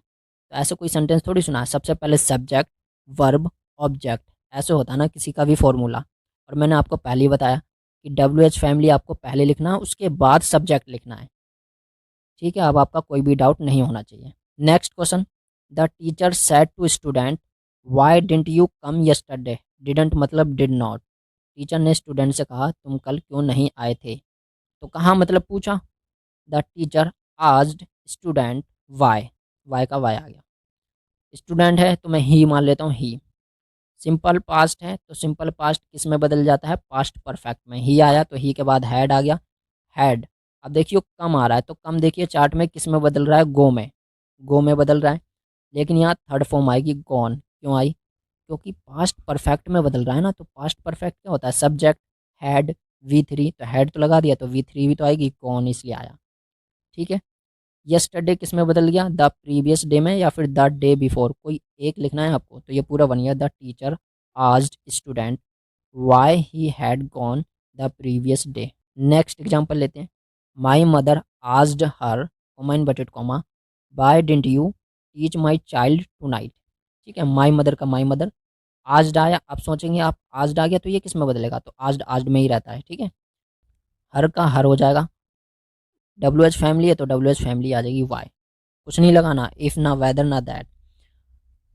तो ऐसे कोई सेंटेंस थोड़ी सुना है। सबसे पहले सब्जेक्ट, वर्ब, ऑब्जेक्ट, ऐसे होता है ना किसी का भी फॉर्मूला। और मैंने आपको पहले ही बताया कि WH फैमिली आपको पहले लिखना है, उसके बाद सब्जेक्ट लिखना है। ठीक है, अब आपका कोई भी डाउट नहीं होना चाहिए। Next question, the teacher said to student why didn't you come yesterday. Didn't मतलब डिड नॉट। टीचर ने स्टूडेंट से कहा तुम कल क्यों नहीं आए थे। तो कहाँ मतलब पूछा, the teacher asked student why, why का वाई आ गया। स्टूडेंट है तो मैं ही मान लेता हूँ ही। सिंपल पास्ट है तो सिंपल पास्ट किस में बदल जाता है, पास्ट परफेक्ट में। ही आया तो ही के बाद हैड आ गया, हैड। अब देखिए कम आ रहा है तो कम देखिए चार्ट में किस में बदल रहा है, गो में, गो में बदल रहा है। लेकिन यहाँ थर्ड फॉर्म आएगी गॉन, क्यों आई, क्योंकि पास्ट परफेक्ट में बदल रहा है ना। तो पास्ट परफेक्ट क्या होता है, सब्जेक्ट, हैड, V3, तो हैड तो लगा दिया तो V3 भी तो आएगी, गॉन इसलिए आया। ठीक है, यस्टरडे किस में बदल गया, द प्रीवियस डे में या फिर द डे बिफोर, कोई एक लिखना है आपको। तो ये पूरा बन गया, the teacher asked student why he had gone the previous day. Next example लेते हैं, my mother asked her comma inverted comma why didn't you teach my child tonight. ठीक है, माई मदर का माई मदर, आस्क्ड आया। आप सोचेंगे आप asked आ गया तो ये किस में बदलेगा, तो आस्क्ड आस्क्ड में ही रहता है। ठीक है, हर का हर हो जाएगा। WH फैमिली है तो WH फैमिली आ जाएगी वाई। कुछ नहीं लगाना, इफ ना वेदर ना दैट।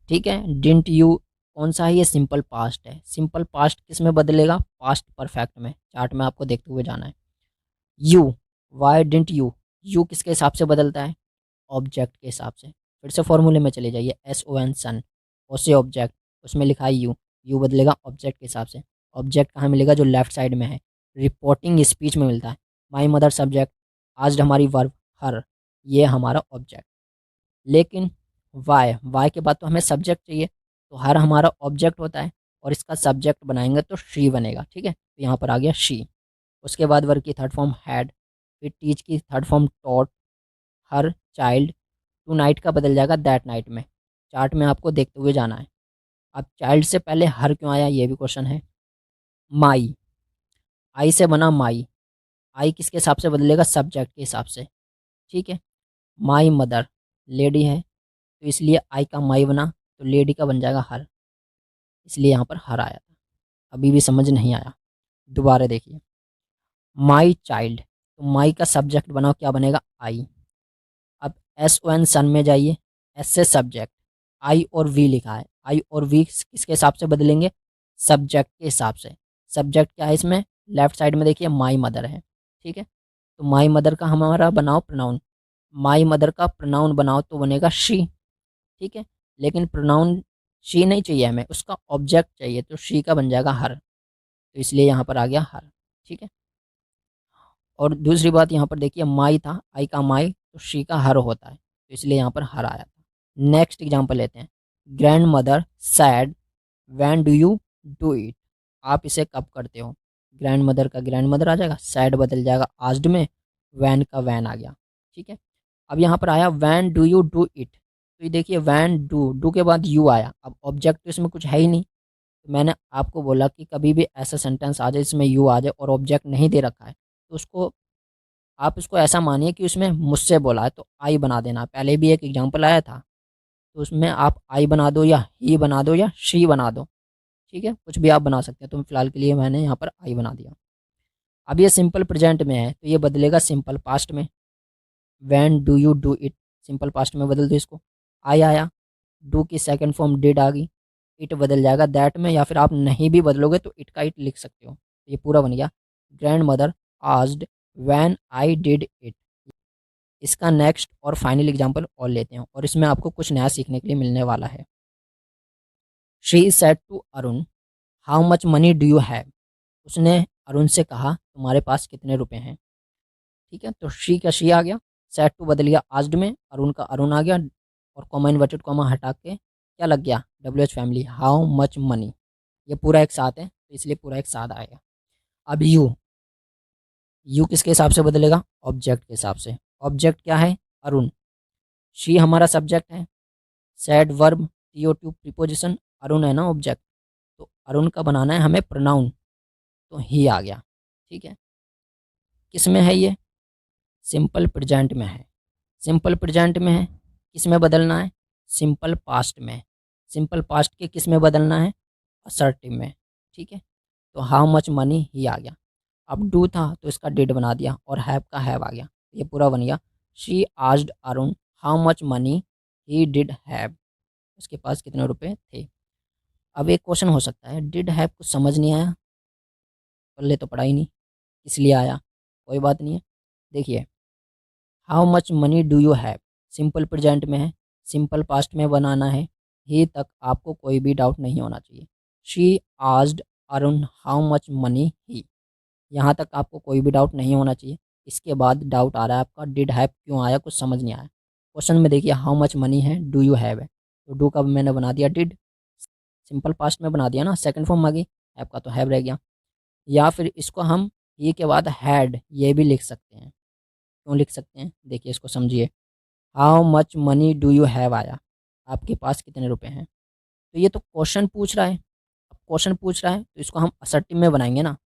ठीक है, डिडंट यू कौन सा है, ये सिंपल पास्ट है। सिंपल पास्ट किस में बदलेगा, पास्ट परफेक्ट में। चार्ट में आपको देखते हुए जाना है। You, Y didn't you, you किसके हिसाब से बदलता है, ऑब्जेक्ट के हिसाब से। फिर से फॉर्मूले में चले जाइए, SON सन, और से ऑब्जेक्ट, उसमें लिखा है यू, यू बदलेगा ऑब्जेक्ट के हिसाब से। ऑब्जेक्ट कहाँ मिलेगा, जो लेफ्ट साइड में है, रिपोर्टिंग स्पीच में मिलता है। माई मदर सब्जेक्ट, आज हमारी वर्ब हर, ये हमारा ऑब्जेक्ट। लेकिन वाई, वाई के बाद तो हमें सब्जेक्ट चाहिए, तो हर हमारा ऑब्जेक्ट होता है और इसका सब्जेक्ट बनाएंगे तो शी बनेगा। ठीक है, तो यहाँ पर आ गया शी। उसके बाद वर्ग की थर्ड फॉर्म हैड, फिर टीच की third form taught, her, child, tonight का बदल जाएगा दैट नाइट में। चार्ट में आपको देखते हुए जाना है। अब चाइल्ड से पहले हर क्यों आया, ये भी क्वेश्चन है। माई, आई से बना माई, आई किसके हिसाब से बदलेगा, सब्जेक्ट के हिसाब से। ठीक है, माई मदर, लेडी है तो इसलिए आई का माई बना, तो लेडी का बन जाएगा हर, इसलिए यहाँ पर हर आया था। अभी भी समझ नहीं आया, दोबारा देखिए। माई चाइल्ड, तो माई का सब्जेक्ट बनाओ, क्या बनेगा? आई। अब एस ओ एन सन में जाइए, एस से सब्जेक्ट, आई और वी लिखा है, आई और वी किसके हिसाब से बदलेंगे? सब्जेक्ट के हिसाब से। सब्जेक्ट क्या है इसमें? लेफ्ट साइड में देखिए माई मदर है, ठीक है। तो माई मदर का हमारा बनाओ प्रोनाउन, माई मदर का प्रोनाउन बनाओ तो बनेगा शी, ठीक है। लेकिन प्रोनाउन शी नहीं चाहिए हमें, उसका ऑब्जेक्ट चाहिए, तो शी का बन जाएगा हर, तो इसलिए यहाँ पर आ गया हर, ठीक है। और दूसरी बात यहाँ पर देखिए, माई था, आई का माई, तो शी का हर होता है, तो इसलिए यहाँ पर हर आया था। नेक्स्ट एग्जांपल लेते हैं, grand mother sad when do you do it. आप इसे कब करते हो? ग्रैंड मदर का ग्रैंड मदर आ जाएगा, सैड बदल जाएगा आज्ड में, वैन का वैन आ गया, ठीक है। अब यहाँ पर आया when do you do it, तो ये देखिए वैन डू, डू के बाद यू आया, अब ऑब्जेक्ट तो इसमें कुछ है ही नहीं। तो मैंने आपको बोला कि कभी भी ऐसा सेंटेंस आ जाए इसमें यू आ जाए और ऑब्जेक्ट नहीं दे रखा है, तो उसको आप इसको ऐसा मानिए कि उसमें मुझसे बोला है, तो आई बना देना। पहले भी एक एग्जांपल आया था, तो उसमें आप आई बना दो या ही बना दो या शी बना दो, ठीक है, कुछ भी आप बना सकते हैं। तो फिलहाल के लिए मैंने यहाँ पर आई बना दिया। अब ये सिंपल प्रेजेंट में है, तो ये बदलेगा सिंपल पास्ट में, when do you do it, simple past में बदल दो इसको। आई आया, डू की सेकंड फॉर्म डिड आ गई, इट बदल जाएगा दैट में, या फिर आप नहीं भी बदलोगे तो इट का इट लिख सकते हो। ये पूरा बन गया, grand mother asked when I did it. इसका नेक्स्ट और फाइनल एग्जाम्पल और लेते हैं, और इसमें आपको कुछ नया सीखने के लिए मिलने वाला है। She said to Arun how much money do you have. उसने अरुण से कहा तुम्हारे पास कितने रुपए हैं, ठीक है। तो शी का शी आ गया, सेड टू बदल गया आस्ड में, अरुण का अरुण आ गया, और कॉमा इन्वर्टेड कॉमा हटा के क्या लग गया? WH family, how much money. ये पूरा एक साथ है, तो इसलिए पूरा एक साथ आएगा। अब यू, यू किसके हिसाब से बदलेगा? ऑब्जेक्ट के हिसाब से। ऑब्जेक्ट क्या है? अरुण। शी हमारा सब्जेक्ट है, said verb, TO2 preposition, Arun है ना ऑब्जेक्ट, तो अरुण का बनाना है हमें प्रोनाउन, तो ही आ गया, ठीक है। किस में है ये? सिंपल प्रेजेंट में है। सिंपल प्रेजेंट में है, किस में बदलना है? सिंपल पास्ट में। सिंपल पास्ट के किस में बदलना है? असर्टिव में, ठीक है। तो हाउ मच मनी ही आ गया। अब डू था तो इसका डिड बना दिया, और हैव का हैव आ गया, ये पूरा बन गया। She asked Arun how much money he did have, उसके पास कितने रुपए थे। अब एक क्वेश्चन हो सकता है, डिड हैव कुछ समझ नहीं आया, पहले तो पढ़ा ही नहीं, इसलिए आया, कोई बात नहीं है। देखिए, how much money do you have simple present में है, सिंपल पास्ट में बनाना है, ही तक आपको कोई भी डाउट नहीं होना चाहिए। She asked Arun how much money he, यहाँ तक आपको कोई भी डाउट नहीं होना चाहिए। इसके बाद डाउट आ रहा है आपका, डिड हैव क्यों आया, कुछ समझ नहीं आया। क्वेश्चन में देखिए हाउ मच मनी है, डू यू हैव है, तो डू का मैंने बना दिया डिड, सिंपल पास्ट में बना दिया ना, सेकंड फॉर्म आ गई, हैव का तो हैव रह गया। या फिर इसको हम ये के बाद हैड ये भी लिख सकते हैं। क्यों लिख सकते हैं? देखिए इसको समझिए, how much money do you have आया, आपके पास कितने रुपए हैं। तो ये तो क्वेश्चन पूछ रहा है, अब क्वेश्चन पूछ रहा है तो इसको हम असर्टिव में बनाएंगे ना,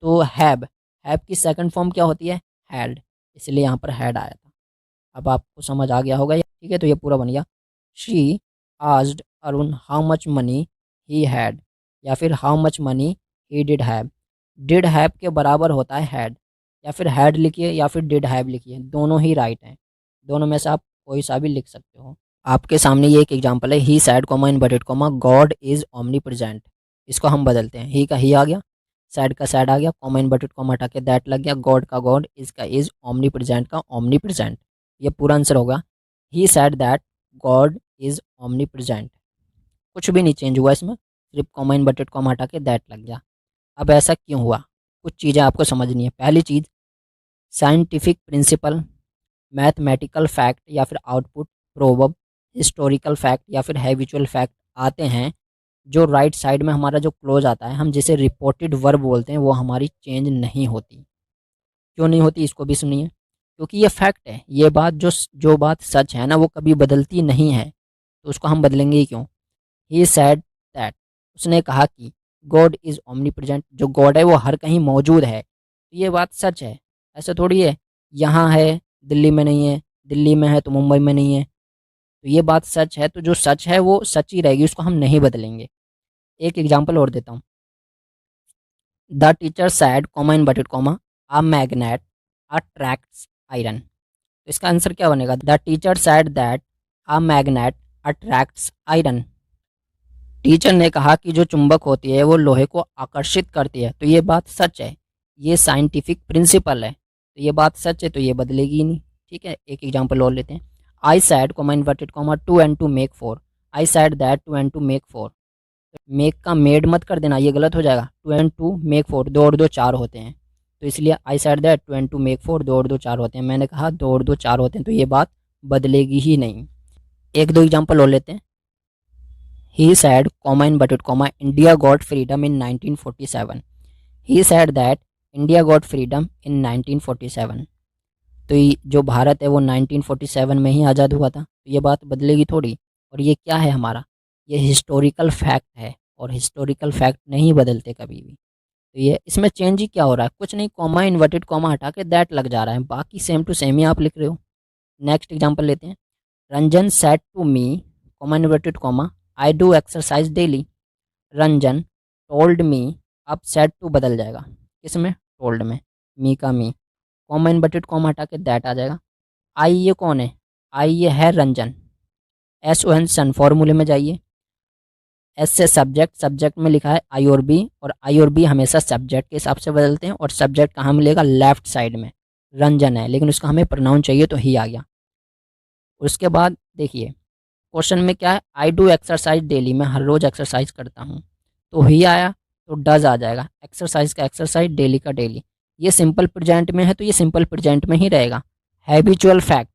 तो हैव की सेकंड फॉर्म क्या होती है? हैड, इसलिए यहाँ पर हैड आया था। अब आपको समझ आ गया होगा, ठीक है। तो ये पूरा बन गया, she asked Arun how much money he had, या फिर how much money he did have. Did have के बराबर होता है हैड, या फिर हैड लिखिए या फिर डिड हैव लिखिए, दोनों ही राइट हैं, दोनों में से आप कोई सा भी लिख सकते हो। आपके सामने ये एक एग्जांपल है, he said comma inverted comma God is omnipresent. इसको हम बदलते हैं, ही का ही आ गया, सैड का सैड आ गया, कॉमा इनवर्टेड कॉमा हटा के दैट लग गया, गॉड का गॉड, इज का इज, ओमनी प्रेजेंट का ओमनी प्रेजेंट। ये पूरा आंसर होगा, he said that God is omnipresent. कुछ भी नहीं चेंज हुआ इसमें, सिर्फ कॉमा इनवर्टेड कॉमा हटा के दैट लग गया। अब ऐसा क्यों हुआ? कुछ चीज़ें आपको समझनी है। पहली चीज़, साइंटिफिक प्रिंसिपल, मैथमेटिकल फैक्ट या फिर आउटपुट, प्रोवर्ब, हिस्टोरिकल फैक्ट या फिर हैबिचुअल फैक्ट आते हैं, जो राइट साइड में हमारा जो क्लोज आता है, हम जिसे रिपोर्टेड वर्ब बोलते हैं, वो हमारी चेंज नहीं होती। क्यों नहीं होती इसको भी सुनिए, क्योंकि ये फैक्ट है, ये बात जो बात सच है ना, वो कभी बदलती नहीं है, तो उसको हम बदलेंगे ही क्यों। ही सैड दैट, उसने कहा कि गॉड इज़ ओमनी प्रेजेंट, जो गॉड है वो हर कहीं मौजूद है, तो ये बात सच है। ऐसा थोड़ी है यहाँ है दिल्ली में नहीं है, दिल्ली में है तो मुंबई में नहीं है, तो ये बात सच है, तो जो सच है वो सच ही रहेगी, उसको हम नहीं बदलेंगे। एक एग्जाम्पल और देता हूँ, the teacher sad comma inverted comma a magnet attracts iron. तो इसका आंसर क्या बनेगा? The teacher said that a magnet attracts iron. Teacher ने कहा कि जो चुंबक होती है वो लोहे को आकर्षित करती है। तो ये बात सच है, ये साइंटिफिक प्रिंसिपल है, तो ये बात सच है, तो ये बदलेगी ही नहीं। ठीक है, एक एग्जांपल और लेते हैं। I said comma inverted comma 2 and 2 make 4। I sad that 2 and 2 make 4। Make का मेड मत कर देना, ये गलत हो जाएगा। 2 and 2 make 4, 2 और 2 4 होते हैं, तो इसलिए आई सैड दैट 2 and 2 make 4, 2 और 2 4 होते हैं। मैंने कहा 2 और 2 4 होते हैं, तो ये बात बदलेगी ही नहीं। एक दो एग्जाम्पल और लेते हैं। He said, comma inverted comma, India got freedom in 1947. He said that India got freedom in 1947. तो ये जो भारत है वो 1947 में ही आज़ाद हुआ था, तो ये बात बदलेगी थोड़ी। और ये क्या है हमारा? ये हिस्टोरिकल फैक्ट है, और हिस्टोरिकल फैक्ट नहीं बदलते कभी भी। तो ये इसमें चेंज ही क्या हो रहा है? कुछ नहीं, कॉमा इन्वर्टेड कॉमा हटा के दैट लग जा रहा है, बाकी सेम टू सेम ही आप लिख रहे हो। नेक्स्ट एग्जाम्पल लेते हैं। Ranjan said to me, comma inverted comma, I do exercise daily. Ranjan told me, अब सेड टू बदल जाएगा, किसमें? टोल्ड में, मी का मी, कॉमा इन्वर्टेड कॉमा हटा के दैट आ जाएगा। आई ये कौन है? आई ये है रंजन। एस ओ एन सन, फॉर्मूले में जाइए। एस से सब्जेक्ट, सब्जेक्ट में लिखा है आई और बी, और आई और बी हमेशा सब्जेक्ट के हिसाब से बदलते हैं, और सब्जेक्ट कहाँ मिलेगा? लेफ्ट साइड में। रंजन है, लेकिन उसका हमें प्रोनाउन चाहिए, तो ही आ गया। उसके बाद देखिए क्वेश्चन में क्या है? आई डू एक्सरसाइज डेली, मैं हर रोज़ एक्सरसाइज करता हूँ, तो ही आया, तो डज आ जाएगा। एक्सरसाइज का एक्सरसाइज, डेली का डेली। ये सिंपल प्रेजेंट में है, तो ये सिंपल प्रेजेंट में ही रहेगा। हैबिचुअल फैक्ट,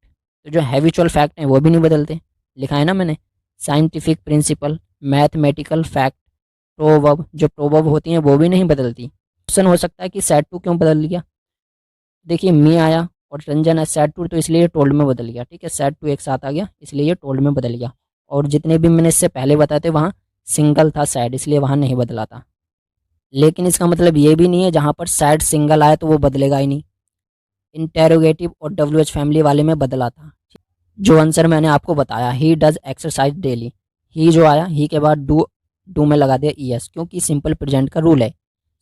तो जो हैबिचुअल फैक्ट हैं वो भी नहीं बदलते, लिखा है ना मैंने। Scientific principle, mathematical fact, proverb, जो प्रोवर्ब होती हैं वो भी नहीं बदलती। क्वेश्चन हो सकता है कि सेड टू क्यों बदल लिया? देखिए मी आया और रंजन है सैड टू, तो इसलिए ये टोल्ड में बदल गया। ठीक है, सैड टू एक साथ आ गया, इसलिए ये टोल्ड में बदल गया। और जितने भी मैंने इससे पहले बताए थे वहाँ सिंगल था सैड, इसलिए वहाँ नहीं बदला था। लेकिन इसका मतलब ये भी नहीं है जहाँ पर सैड सिंगल आया तो वो बदलेगा ही नहीं। इंटेरोगेटिव और डब्ल्यू एच फैमिली वाले में बदला था। जो आंसर मैंने आपको बताया, ही डज एक्सरसाइज डेली, ही जो आया, ही के बाद डू, डू में लगा दिया ई एस, क्योंकि सिंपल प्रेजेंट का रूल है।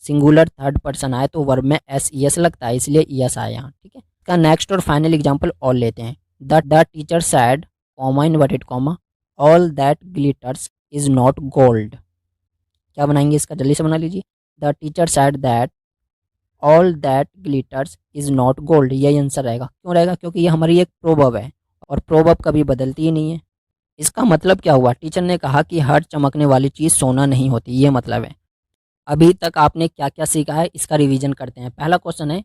सिंगुलर थर्ड पर्सन आए तो वर्ब में एस ई एस लगता है, इसलिए ई एस आया यहाँ। ठीक है, इसका नेक्स्ट और फाइनल एग्जाम्पल और लेते हैं। The teacher sad, comma inverted comma, all that glitters is not gold. क्या बनाएंगे इसका? जल्दी से बना लीजिए। The teacher sad that all that glitters is not gold, यही आंसर रहेगा। क्यों रहेगा? क्योंकि ये हमारी एक प्रोवर्ब है, और प्रोवर्ब कभी बदलती ही नहीं है। इसका मतलब क्या हुआ? टीचर ने कहा कि हर चमकने वाली चीज़ सोना नहीं होती, ये मतलब है। अभी तक आपने क्या क्या सीखा है इसका रिवीजन करते हैं। पहला क्वेश्चन है,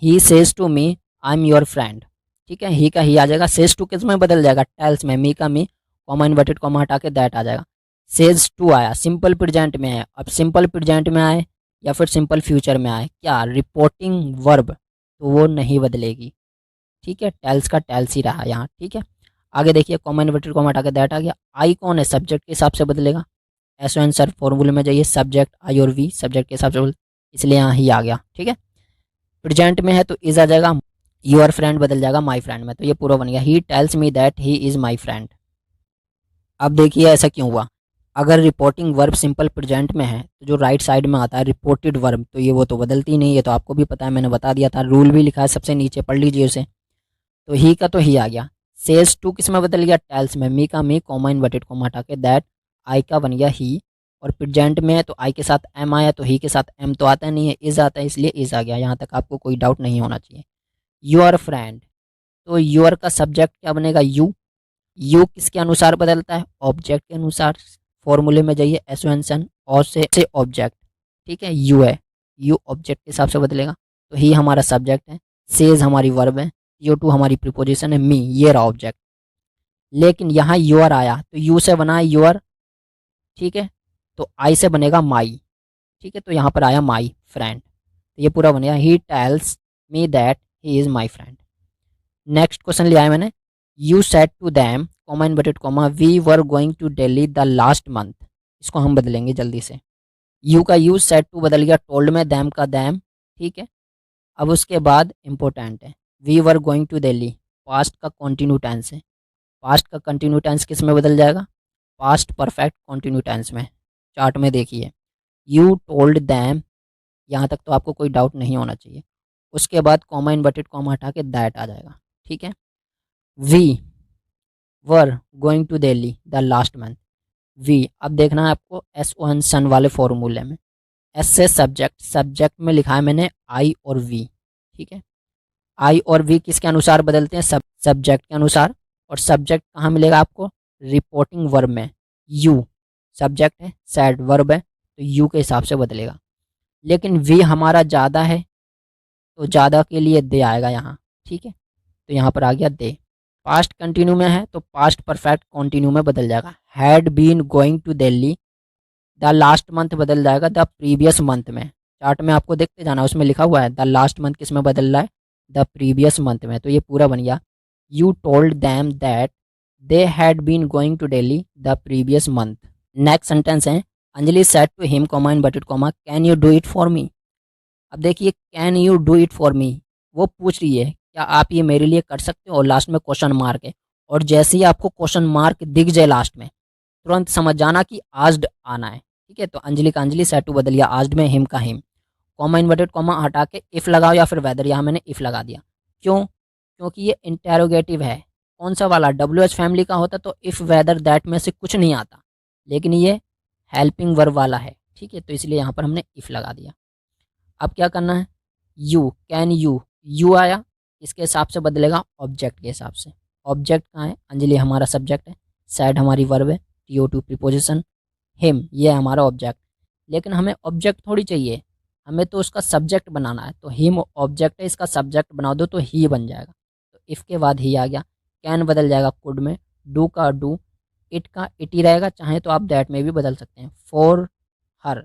he says to me I am your friend. ठीक है, ही का ही आ जाएगा, सेज टू किस में बदल जाएगा? टेल्स में, मी का मी, कॉमा इन्वर्टेड कॉमा हटा के दैट आ जाएगा। सेज टू आया, सिंपल प्रेजेंट में है। अब सिंपल प्रेजेंट में आए या फिर सिंपल फ्यूचर में आए, क्या रिपोर्टिंग वर्ब, तो वो नहीं बदलेगी। ठीक है, टेल्स का टेल्स ही रहा यहाँ। ठीक है, आगे देखिए, कॉमा इन्वर्टेड कॉमा हटा के दैट आ गया। आई कौन है? सब्जेक्ट के हिसाब से बदलेगा। एस ओ एन सर फॉर्मूले में जाइए, सब्जेक्ट आई और वी सब्जेक्ट के हिसाब से इसलिए यहाँ ही आ गया। ठीक है, प्रेजेंट में है तो इज आ जाएगा, योर फ्रेंड बदल जाएगा माई फ्रेंड में, तो ये पूरा बन गया। ही tells me that he is my friend. अब देखिए ऐसा क्यों हुआ? अगर रिपोर्टिंग वर्ब सिंपल प्रेजेंट में है तो जो राइट साइड में आता है रिपोर्टेड वर्ब, तो ये वो तो बदलती नहीं है, तो आपको भी पता है, मैंने बता दिया था, रूल भी लिखा है सबसे नीचे, पढ़ लीजिए उसे। तो ही का तो ही आ गया। सेज टू किस में बदल गया? टेल्स में, मी का मी, कॉमा इन्वर्टेड कॉमा हटा के दैट, आई का बन गया ही, और प्रेजेंट में है तो आई के साथ एम आया, तो ही के साथ एम तो आता नहीं है, इज आता है, इसलिए इज आ गया। यहाँ तक आपको कोई डाउट नहीं होना चाहिए। योर फ्रेंड, तो योर का सब्जेक्ट क्या बनेगा? यू। यू किसके अनुसार बदलता है? ऑब्जेक्ट के अनुसार। फॉर्मूले में जाइए, एसोएंसन और से ऑब्जेक्ट। ठीक है, यू है, यू ऑब्जेक्ट के हिसाब से बदलेगा, तो ही हमारा सब्जेक्ट है, सेज हमारी वर्ब है, यो टू हमारी प्रीपोजिशन है, मी ये रहा ऑब्जेक्ट। लेकिन यहाँ योर आया तो यू से बना है योर, ठीक है, तो आई से बनेगा माई। ठीक है, तो यहाँ पर आया माई फ्रेंड, तो ये पूरा बनेगा, he tells me that he is my friend. Next question लिया है मैंने, you said to them, comma inverted comma, we were going to Delhi the last month. इसको हम बदलेंगे जल्दी से। यू का यू, सेड टू बदल गया टोल्ड में, दैम का दैम। ठीक है, अब उसके बाद इंपॉर्टेंट है, we were going to Delhi, past का कंटिन्यू टेंस है। पास्ट का कंटिन्यू टेंस किस में बदल जाएगा? पास्ट परफेक्ट कंटिन्यू टेंस में। चार्ट में देखिए, यू टोल्ड दैम, यहाँ तक तो आपको कोई डाउट नहीं होना चाहिए। उसके बाद कॉमा इन्वर्टेड कॉमा हटा के दैट आ जाएगा। ठीक है। We were going to Delhi the last month. We, अब देखना है आपको एस ओ एन सन वाले फॉर्मूले में। एस से सब्जेक्ट, सब्जेक्ट में लिखा है मैंने आई और वी। ठीक है। आई और वी किसके अनुसार बदलते हैं? सब्जेक्ट के अनुसार। और सब्जेक्ट कहाँ मिलेगा आपको? रिपोर्टिंग वर्ब में। यू सब्जेक्ट है, सैड वर्ब है, तो यू के हिसाब से बदलेगा। लेकिन वी हमारा ज़्यादा है, तो ज़्यादा के लिए दे आएगा यहाँ। ठीक है, तो यहाँ पर आ गया दे। पास्ट कंटिन्यू में है तो पास्ट परफेक्ट कंटिन्यू में बदल जाएगा। Had been going to Delhi the last month बदल जाएगा द प्रीवियस मंथ में। चार्ट में आपको देखते जाना, उसमें लिखा हुआ है द लास्ट मंथ किस में बदल रहा है? द प्रीवियस मंथ में। तो ये पूरा बन गया। You told them that they had been going to Delhi the previous month. Next sentence है Anjali said to him comma inverted comma can you do it for me. अब देखिए can you do it for me, वो पूछ रही है क्या आप ये मेरे लिए कर सकते हो, और लास्ट में क्वेश्चन मार्क है। और जैसे ही आपको क्वेश्चन मार्क दिख जाए लास्ट में, तुरंत समझ जाना कि आज्ड आना है। ठीक है, तो अंजलि का अंजलि, सेड टू बदल गया आज्ड में, हिम का हिम। कॉमा इन्वर्टेड कॉमा हटा के इफ लगाओ या फिर वेदर, यहाँ मैंने इफ लगा दिया। क्यों? क्योंकि ये इंटेरोगेटिव है। कौन सा वाला? WH फैमिली का होता तो इफ वेदर दैट में से कुछ नहीं आता, लेकिन ये हेल्पिंग वर्ब वाला है। ठीक है, तो इसलिए यहाँ पर हमने इफ लगा दिया। अब क्या करना है? यू, कैन यू, यू आया, इसके हिसाब से बदलेगा ऑब्जेक्ट के हिसाब से। ऑब्जेक्ट कहाँ है? अंजलि हमारा सब्जेक्ट है, सैड हमारी वर्ब है, TO2 प्रीपोजिशन, हिम ये है हमारा ऑब्जेक्ट। लेकिन हमें ऑब्जेक्ट थोड़ी चाहिए, हमें तो उसका सब्जेक्ट बनाना है। तो हिम ऑब्जेक्ट है, इसका सब्जेक्ट बना दो तो ही बन जाएगा। तो इफ़ के बाद ही आ गया। कैन बदल जाएगा कुड में, डू का डू, इट का इट ही रहेगा, चाहे तो आप दैट में भी बदल सकते हैं। फॉर हर,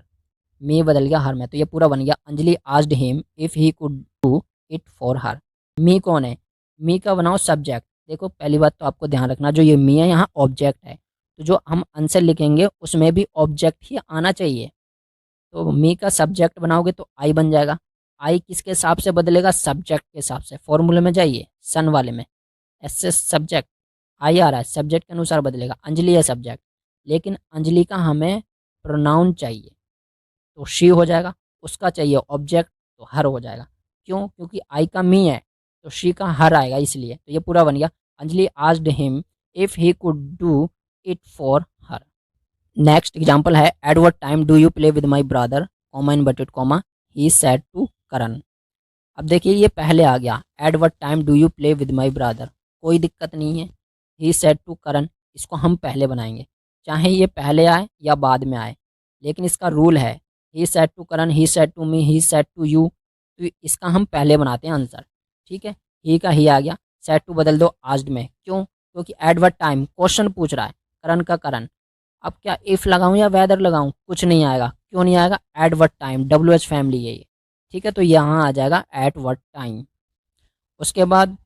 मी बदल गया हर में। तो ये पूरा बन गया Anjali asked him if he could do it for her. Me कौन है? मी का बनाओ सब्जेक्ट। देखो पहली बात तो आपको ध्यान रखना, जो ये मी है यहाँ ऑब्जेक्ट है, तो जो हम आंसर लिखेंगे उसमें भी ऑब्जेक्ट ही आना चाहिए। तो मी का सब्जेक्ट बनाओगे तो आई बन जाएगा। आई किसके हिसाब से बदलेगा? सब्जेक्ट के हिसाब से। फॉर्मूले में जाइए, सन वाले में, एस से सब्जेक्ट, आई आ रहा है, सब्जेक्ट के अनुसार बदलेगा। अंजलि है सब्जेक्ट, लेकिन अंजलि का हमें प्रोनाउन चाहिए, तो शी हो जाएगा। उसका चाहिए ऑब्जेक्ट, तो हर हो जाएगा। क्यों? क्योंकि आई का मी है, तो शी का हर आएगा, इसलिए। तो ये पूरा बन गया Anjali asked him if he could do it for her. Next example है at what time do you play with my brother comma inverted comma he said to Karan. अब देखिए ये पहले आ गया, at what time do you play with my brother, कोई दिक्कत नहीं है। ही सेड टू करण, इसको हम पहले बनाएंगे, चाहे ये पहले आए या बाद में आए, लेकिन इसका रूल है he said to Karan, he said to me, he said to you, तो इसका हम पहले बनाते हैं आंसर। ठीक है, ही का ही आ गया, सेड टू बदल दो आस्क्ड में। क्यों? क्योंकि एट व्हाट टाइम क्वेश्चन पूछ रहा है, करण का करण। अब क्या इफ़ लगाऊं या वेदर लगाऊं? कुछ नहीं आएगा। क्यों नहीं आएगा? Eight what time, WH family है ये। ठीक है, तो यहाँ आ जाएगा एट व्हाट टाइम। उसके बाद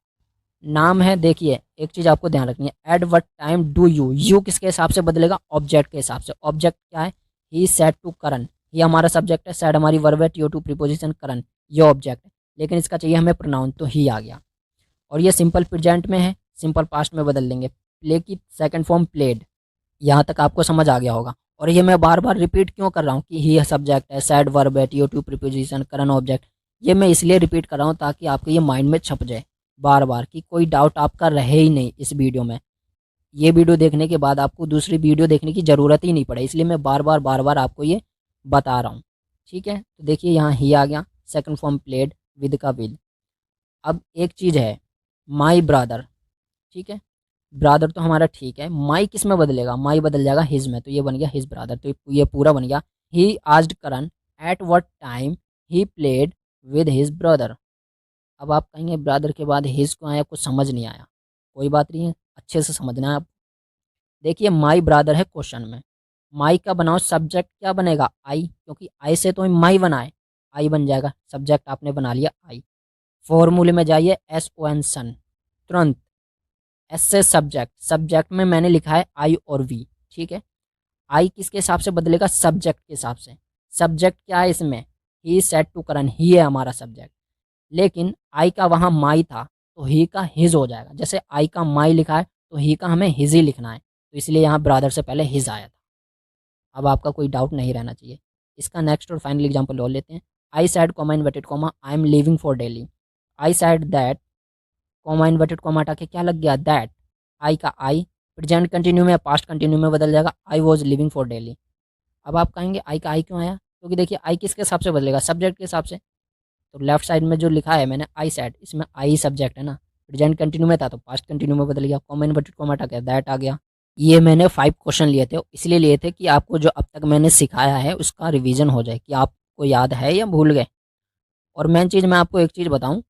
नाम है, देखिए एक चीज़ आपको ध्यान रखनी है, at what time do you, you किसके हिसाब से बदलेगा? ऑब्जेक्ट के हिसाब से। ऑब्जेक्ट क्या है? ही सेड टू करण, ये हमारा सब्जेक्ट है, सेड हमारी वर्ब है, TO2 प्रीपोजिशन, करण ये ऑब्जेक्ट है, लेकिन इसका चाहिए हमें प्रोनाउन, तो ही आ गया। और ये सिंपल प्रेजेंट में है, सिंपल पास्ट में बदल देंगे। प्ले की सेकंड फॉर्म प्लेड, यहाँ तक आपको समझ आ गया होगा। और ये मैं बार बार रिपीट क्यों कर रहा हूँ कि ही सब्जेक्ट है, सैड वर्ब है, TO2 प्रीपोजिशन, करण ऑब्जेक्ट, ये मैं इसलिए रिपीट कर रहा हूँ ताकि आपके ये माइंड में छप जाए बार बार, कि कोई डाउट आपका रहे ही नहीं इस वीडियो में। ये वीडियो देखने के बाद आपको दूसरी वीडियो देखने की ज़रूरत ही नहीं पड़े, इसलिए मैं बार बार आपको ये बता रहा हूँ। ठीक है, तो देखिए यहाँ ही आ गया, सेकंड फॉर्म प्लेड विद का विद। अब एक चीज़ है माई ब्रदर, ठीक है, ब्रादर तो हमारा ठीक है, माई किस में बदलेगा? माई बदल जाएगा हिज में, तो ये बन गया हिज ब्रादर। तो ये पूरा बन गया he asked Karan eight what time he played with his brother. अब आप कहेंगे ब्रदर के बाद हिज को आया, कुछ समझ नहीं आया, कोई बात नहीं है, अच्छे से समझना है आप। देखिए माई ब्रदर है क्वेश्चन में, माई का बनाओ सब्जेक्ट, क्या बनेगा? आई, क्योंकि आई से तो माई बनाए, आई बन जाएगा, सब्जेक्ट आपने बना लिया आई। फॉर्मूले में जाइए, SON सन, तुरंत एस से सब्जेक्ट, सब्जेक्ट में मैंने लिखा है आई और वी। ठीक है, आई किसके हिसाब से बदलेगा? सब्जेक्ट के हिसाब से। सब्जेक्ट क्या है इसमें? ही सेड टू करण, ही है हमारा सब्जेक्ट, लेकिन आई का वहाँ माई था, तो ही का हिज हो जाएगा। जैसे आई का माई लिखा है तो ही का हमें हिज ही लिखना है, तो इसलिए यहाँ ब्रदर से पहले हिज आया था। अब आपका कोई डाउट नहीं रहना चाहिए। इसका नेक्स्ट और फाइनल एग्जाम्पल और लेते हैं। I said comma inverted comma I am leaving for Delhi. I said that, comma inverted comma हटा के क्या लग गया, दैट। आई का आई प्रेजेंट कंटिन्यू में पास्ट कंटिन्यू में बदल जाएगा, I was living for daily. अब आप कहेंगे आई का आई क्यों आया, क्योंकि देखिए आई किसके हिसाब से बदलेगा, सब्जेक्ट के हिसाब से। तो लेफ्ट साइड में जो लिखा है मैंने आई सेड, इसमें आई सब्जेक्ट है ना, प्रेजेंट कंटिन्यू में था तो पास्ट कंटिन्यू में बदल गया, कॉमा इन्वर्टेड कॉमा हटा के दैट आ गया। ये मैंने 5 क्वेश्चन लिए थे, इसलिए लिए थे कि आपको जो अब तक मैंने सिखाया है उसका रिवीजन हो जाए, कि आपको याद है या भूल गए। और मेन चीज़ मैं आपको एक चीज़ बताऊं,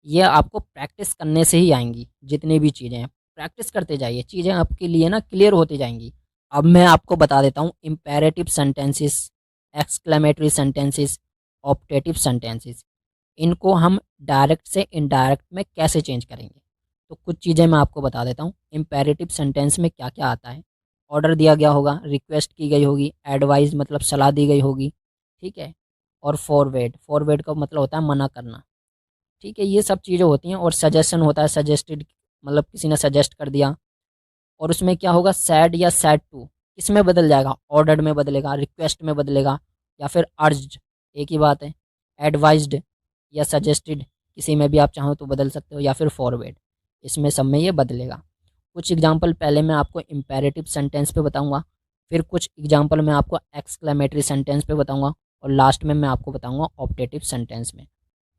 ये आपको प्रैक्टिस करने से ही आएंगी, जितनी भी चीज़ें हैं प्रैक्टिस करते जाइए, चीज़ें आपके लिए ना क्लियर होती जाएंगी। अब मैं आपको बता देता हूँ imperative sentences, exclamatory sentences, optative sentences, इनको हम डायरेक्ट से इनडायरेक्ट में कैसे चेंज करेंगे। तो कुछ चीज़ें मैं आपको बता देता हूँ। इम्पेरेटिव सेंटेंस में क्या क्या आता है, ऑर्डर दिया गया होगा, रिक्वेस्ट की गई होगी, एडवाइस मतलब सलाह दी गई होगी, ठीक है। और फॉरवर्ड, फॉरवर्ड का मतलब होता है मना करना, ठीक है। ये सब चीज़ें होती हैं। और सजेशन होता है, सजेस्टेड मतलब किसी ने सजेस्ट कर दिया। और उसमें क्या होगा, सैड या सैड टू किस में बदल जाएगा, ऑर्डर्ड में बदलेगा, रिक्वेस्ट में बदलेगा, या फिर अर्ज्ड, एक ही बात है। एडवाइज्ड या सजेस्टेड किसी में भी आप चाहो तो बदल सकते हो, या फिर फॉरवर्ड, इसमें सब में ये बदलेगा। कुछ एग्जांपल पहले मैं आपको इम्पेरेटिव सेंटेंस पे बताऊंगा, फिर कुछ एग्जांपल मैं आपको एक्सक्लेमेटरी सेंटेंस पे बताऊंगा, और लास्ट में मैं आपको बताऊंगा ऑप्टेटिव सेंटेंस में।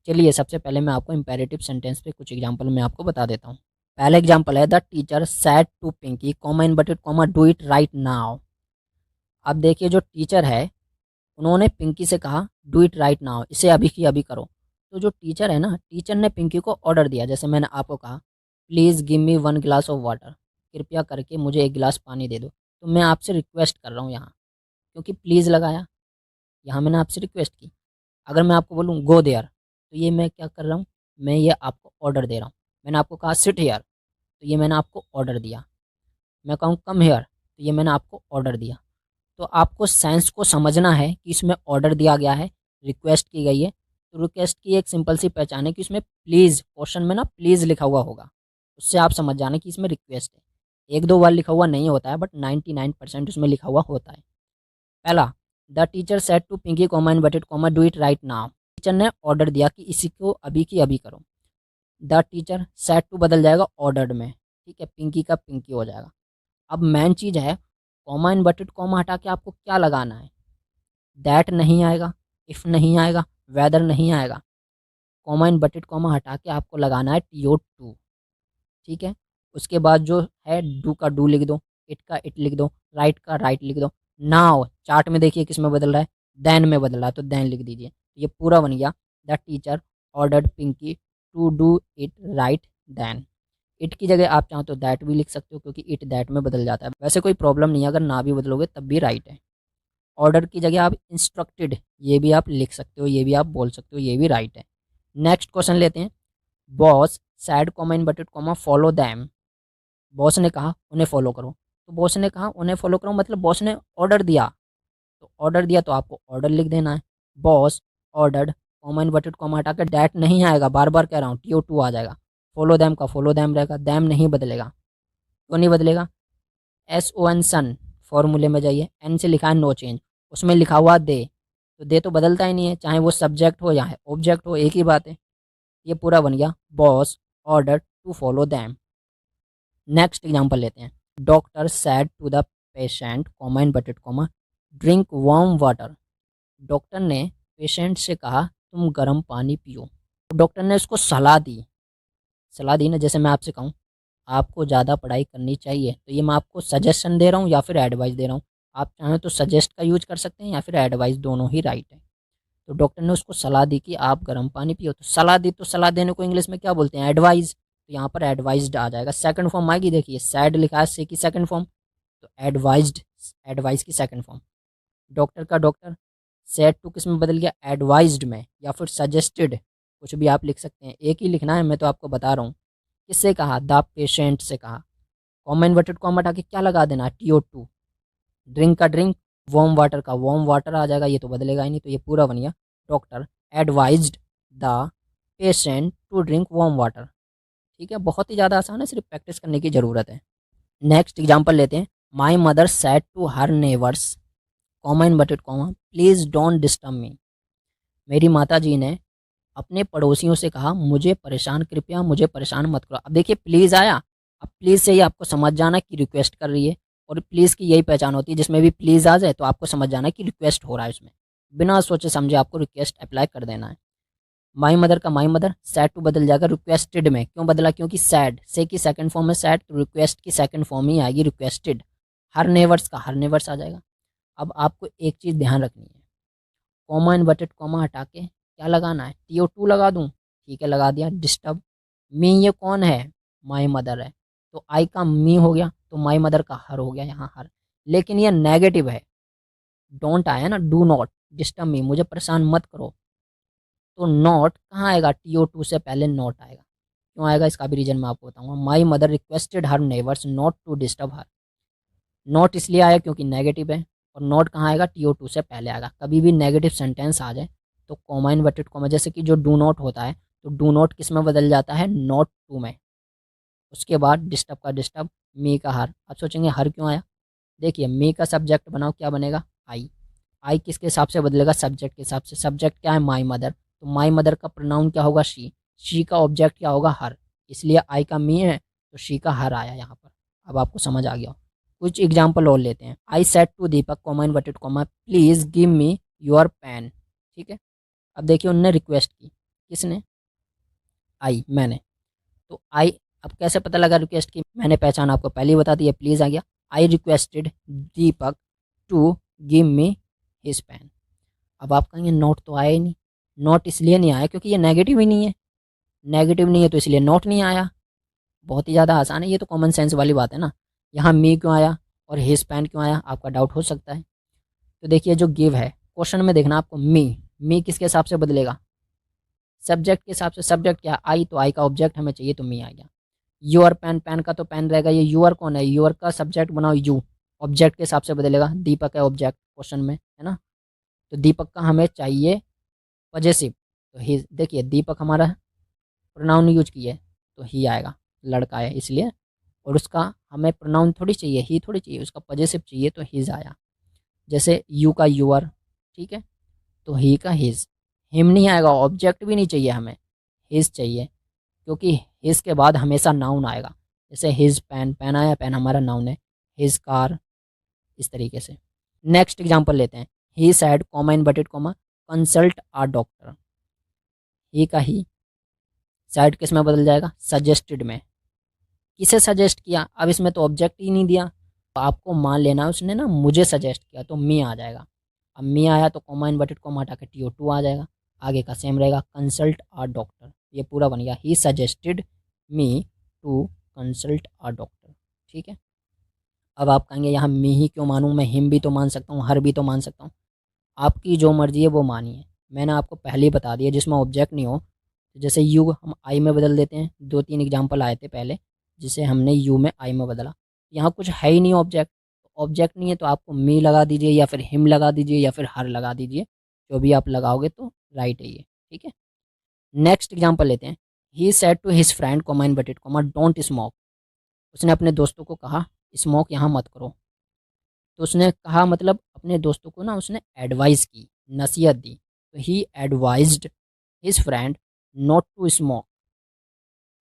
चलिए सबसे पहले मैं आपको इम्पेरेटिव सेंटेंस पे कुछ एग्जांपल मैं आपको बता देता हूँ। पहला एग्जांपल है, the teacher said to Pinky comma inverted comma do it right now. अब देखिए जो टीचर है उन्होंने पिंकी से कहा डू इट राइट नाउ, इसे अभी की अभी करो। तो जो टीचर है ना, टीचर ने पिंकी को ऑर्डर दिया, जैसे मैंने आपको कहा please give me 1 glass of water, कृपया करके मुझे 1 गिलास पानी दे दो। तो मैं आपसे रिक्वेस्ट कर रहा हूँ यहाँ, क्योंकि प्लीज़ लगाया, यहाँ मैंने आपसे रिक्वेस्ट की। अगर मैं आपको बोलूँ गो देयर, तो ये मैं क्या कर रहा हूँ, मैं ये आपको ऑर्डर दे रहा हूँ। मैंने आपको कहा सिट हेयर, तो ये मैंने आपको ऑर्डर दिया। मैं कहूँ कम हेयर, तो ये मैंने आपको ऑर्डर दिया। तो आपको सेंस को समझना है कि इसमें ऑर्डर दिया गया है, रिक्वेस्ट की गई है। तो रिक्वेस्ट की एक सिंपल सी पहचान है कि इसमें प्लीज़, क्वेश्चन में ना प्लीज़ लिखा हुआ होगा, उससे आप समझ जाना कि इसमें रिक्वेस्ट है। एक दो बार लिखा हुआ नहीं होता है, बट 99% उसमें लिखा हुआ होता है। पहला, the teacher said to Pinky comma inverted comma do it right now, teacher ने ऑर्डर दिया कि इसी को अभी की अभी करो। द टीचर सेड टू बदल जाएगा ऑर्डर्ड में, ठीक है, पिंकी का पिंकी हो जाएगा। अब मेन चीज़ है, कॉमा इनवर्टेड कॉमा हटा के आपको क्या लगाना है, दैट नहीं आएगा, इफ़ नहीं आएगा, वेदर नहीं आएगा। कॉमा इनवर्टेड कॉमा हटा के आपको लगाना है टी ओ टू, ठीक है। उसके बाद जो है डू का डू लिख दो, इट का इट लिख दो, राइट का राइट लिख दो। नाउ चार्ट में देखिए किस में बदल रहा है, देन में बदल रहा है, तो देन लिख दीजिए। ये पूरा बन गया, the teacher ordered Pinky to do it right then. It की जगह आप चाहो तो दैट भी लिख सकते हो, क्योंकि इट दैट में बदल जाता है, वैसे कोई प्रॉब्लम नहीं है, अगर ना भी बदलोगे तब भी राइट है। ऑर्डर की जगह आप इंस्ट्रक्टेड ये भी आप लिख सकते हो, ये भी आप बोल सकते हो, ये भी राइट है। नेक्स्ट क्वेश्चन लेते हैं, boss sad comma inverted comma follow them, boss ने कहा उन्हें फॉलो करो। तो बॉस ने कहा उन्हें फॉलो करो मतलब बॉस ने ऑर्डर दिया, तो ऑर्डर दिया तो आपको ऑर्डर लिख देना है। Boss ordered, comma inverted comma हटा कर डैट नहीं आएगा, बार बार कह रहा हूँ, टी ओ टू आ जाएगा। फॉलो दैम का फॉलो दैम रहेगा, दैम नहीं बदलेगा। क्यों नहीं बदलेगा, एस ओ एन सन, फॉर्मूले में जाइए, एन से लिखा है नो चेंज, उसमें लिखा हुआ दे, तो दे तो बदलता ही नहीं है, चाहे वो सब्जेक्ट हो या ऑब्जेक्ट हो, एक ही बात है। ये पूरा बन गया, boss order to follow them. Next example लेते हैं, doctor said to the patient comma inverted comma drink warm water, doctor ने पेशेंट से कहा तुम गर्म पानी पियो। डॉक्टर ने उसको सलाह दी, सलाह दी ना, जैसे मैं आपसे कहूँ आपको ज़्यादा पढ़ाई करनी चाहिए, तो ये मैं आपको सजेशन दे रहा हूँ या फिर एडवाइस दे रहा हूँ। आप चाहें तो सजेस्ट का यूज कर सकते हैं या फिर एडवाइस, दोनों ही राइट है। तो डॉक्टर ने उसको सलाह दी कि आप गर्म पानी पियो, तो सलाह दी, तो सलाह देने को इंग्लिश में क्या बोलते हैं, एडवाइस। तो यहाँ पर एडवाइज्ड आ जाएगा, सेकंड फॉर्म आएगी, देखिए सैड लिखा है, से की सेकंड फॉर्म, तो एडवाइज्ड, एडवाइस की सेकंड फॉर्म। डॉक्टर का डॉक्टर, सेड टू किस में बदल गया, एडवाइज्ड में, या फिर सजेस्टेड, कुछ भी आप लिख सकते हैं, एक ही लिखना है, मैं तो आपको बता रहा हूँ। किससे कहा, द पेशेंट से कहा। कॉमा इन्वर्टेड कॉमा हटा के क्या लगा देना, टी ओ टू। ड्रिंक का ड्रिंक, वार्म वाटर का वार्म वाटर आ जाएगा, ये तो बदलेगा ही नहीं, तो ये पूरा बन गया, doctor advised the patient to drink warm water. ठीक है, बहुत ही ज़्यादा आसान है, सिर्फ प्रैक्टिस करने की ज़रूरत है। नेक्स्ट एग्जाम्पल लेते हैं, my mother said to her neighbours comma inverted comma please don't disturb me, मेरी माता जी ने अपने पड़ोसियों से कहा मुझे परेशान, कृपया मुझे परेशान मत करो। अब देखिए प्लीज़ आया, अब प्लीज़ से ही आपको समझ जाना कि रिक्वेस्ट कर रही है, और प्लीज़ की यही पहचान होती है, जिसमें भी प्लीज़ आ जाए तो आपको समझ जाना कि रिक्वेस्ट हो रहा है उसमें, बिना सोचे समझे आपको रिक्वेस्ट अप्लाई कर देना है। माई मदर का माई मदर सैड टू बदल जाएगा रिक्वेस्टेड में। क्यों बदला? क्योंकि सैड से की सेकंड फॉर्म है सैड, तो रिक्वेस्ट की सेकंड फॉर्म ही आएगी रिक्वेस्टेड। हर नेवर्स का हर नेवर्स आ जाएगा। अब आपको एक चीज़ ध्यान रखनी है, कॉमा इन्वर्टेड कॉमा हटा के क्या लगाना है, TO2 लगा दूं? ठीक है, लगा दिया। डिस्टर्ब मी, ये कौन है? माई मदर है, तो आई का मी हो गया, तो माई मदर का हर हो गया यहाँ हर। लेकिन ये नेगेटिव है, डोंट आया ना, डू नॉट डिस्टर्ब मी, मुझे परेशान मत करो, तो नॉट कहाँ आएगा? TO2 से पहले नॉट आएगा। क्यों आएगा इसका भी रीजन मैं आपको बताऊंगा। My mother requested her neighbours not to disturb her. Not इसलिए आया क्योंकि नेगेटिव है, और नॉट कहाँ आएगा? TO2 से पहले आएगा। कभी भी नेगेटिव सेंटेंस आ जाए तो कॉमा इन्वर्टेड कॉमा, जैसे कि जो डू नॉट होता है, तो डू नॉट किस में बदल जाता है? नॉट टू में। उसके बाद डिस्टर्ब का डिस्टर्ब, मी का हर। अब सोचेंगे हर क्यों आया? देखिए मी का सब्जेक्ट बनाओ, क्या बनेगा? आई। आई किसके हिसाब से बदलेगा? सब्जेक्ट के हिसाब से। सब्जेक्ट क्या है? माई मदर, तो माई मदर का प्रोनाउन क्या होगा? शी का ऑब्जेक्ट क्या होगा? हर। इसलिए आई का मी है, तो शी का हर आया यहाँ पर। अब आपको समझ आ गया। कुछ एग्जाम्पल और लेते हैं। I said to Deepak comma inverted comma please give me your pen. ठीक है, अब देखिए उनने रिक्वेस्ट की, किसने? आई, मैंने। तो आई, अब कैसे पता लगा रिक्वेस्ट की? मैंने पहचान आपको पहले ही बता दी है, प्लीज आ गया। I requested Deepak to give me his pen. अब आप कहेंगे नोट तो आया ही नहीं। नोट इसलिए नहीं आया क्योंकि ये नेगेटिव ही नहीं है। नेगेटिव नहीं है तो इसलिए नोट नहीं आया। बहुत ही ज़्यादा आसान है, ये तो कॉमन सेंस वाली बात है ना। यहाँ मी क्यों आया और हिज पेन क्यों आया, आपका डाउट हो सकता है। तो देखिए जो गिव है, क्वेश्चन में देखना आपको, मी किसके हिसाब से बदलेगा? सब्जेक्ट के हिसाब से। सब्जेक्ट क्या? आई, तो आई का ऑब्जेक्ट हमें चाहिए, तो मी आ गया। यूर पेन, पेन का तो पेन रहेगा। ये यूर कौन है? यूर का सब्जेक्ट बनाओ यू, ऑब्जेक्ट के हिसाब से बदलेगा। दीपक है ऑब्जेक्ट क्वेश्चन में, है ना, तो दीपक का हमें चाहिए पजेसिव, तो ही। देखिए दीपक हमारा प्रोनाउन यूज किए, तो ही आएगा, लड़का है इसलिए। और उसका हमें प्रोनाउन थोड़ी चाहिए, ही थोड़ी चाहिए, उसका पजेसिव चाहिए, तो हिज आया। जैसे यू का यूअर, ठीक है, तो ही का हिज। हिम नहीं आएगा, ऑब्जेक्ट भी नहीं चाहिए हमें, हिज चाहिए, क्योंकि हिज के बाद हमेशा नाउन आएगा। जैसे हिज पेन, पेन आया, पेन हमारा नाउन है। हिज कार, इस तरीके से। नेक्स्ट एग्जांपल लेते हैं। He said comma inverted comma consult a doctor. He का ही सैड किस में बदल जाएगा? सजेस्टेड में। किसे सजेस्ट किया? अब इसमें तो ऑब्जेक्ट ही नहीं दिया, तो आपको मान लेना उसने ना मुझे सजेस्ट किया, तो मी आ जाएगा। अब मी आया तो कॉमा इनवर्टेड कॉमा हटा के TO2 आ जाएगा। आगे का सेम रहेगा, कंसल्ट आ डॉक्टर, ये पूरा बन गया। He suggested me to consult a doctor. ठीक है, अब आप कहेंगे यहाँ मी ही क्यों मानूँ? मैं हिम भी तो मान सकता हूँ, हर भी तो मान सकता हूँ। आपकी जो मर्जी है वो मानिए, मैंने आपको पहले ही बता दिया। जिसमें ऑब्जेक्ट नहीं हो, तो जैसे यू हम आई में बदल देते हैं, 2-3 एग्जाम्पल आए थे पहले जिसे हमने यू में आई में बदला। यहाँ कुछ है ही नहीं ऑब्जेक्ट, ऑब्जेक्ट नहीं है तो आपको मी लगा दीजिए, या फिर हिम लगा दीजिए, या फिर हर लगा दीजिए, जो भी आप लगाओगे तो राइट है ये। ठीक है, नेक्स्ट एग्जाम्पल लेते हैं। He said to his friend comma inverted comma don't smoke. उसने अपने दोस्तों को कहा स्मोक यहाँ मत करो। तो उसने कहा मतलब अपने दोस्तों को ना उसने एडवाइस की, नसीहत दी, तो he advised his friend not to smoke.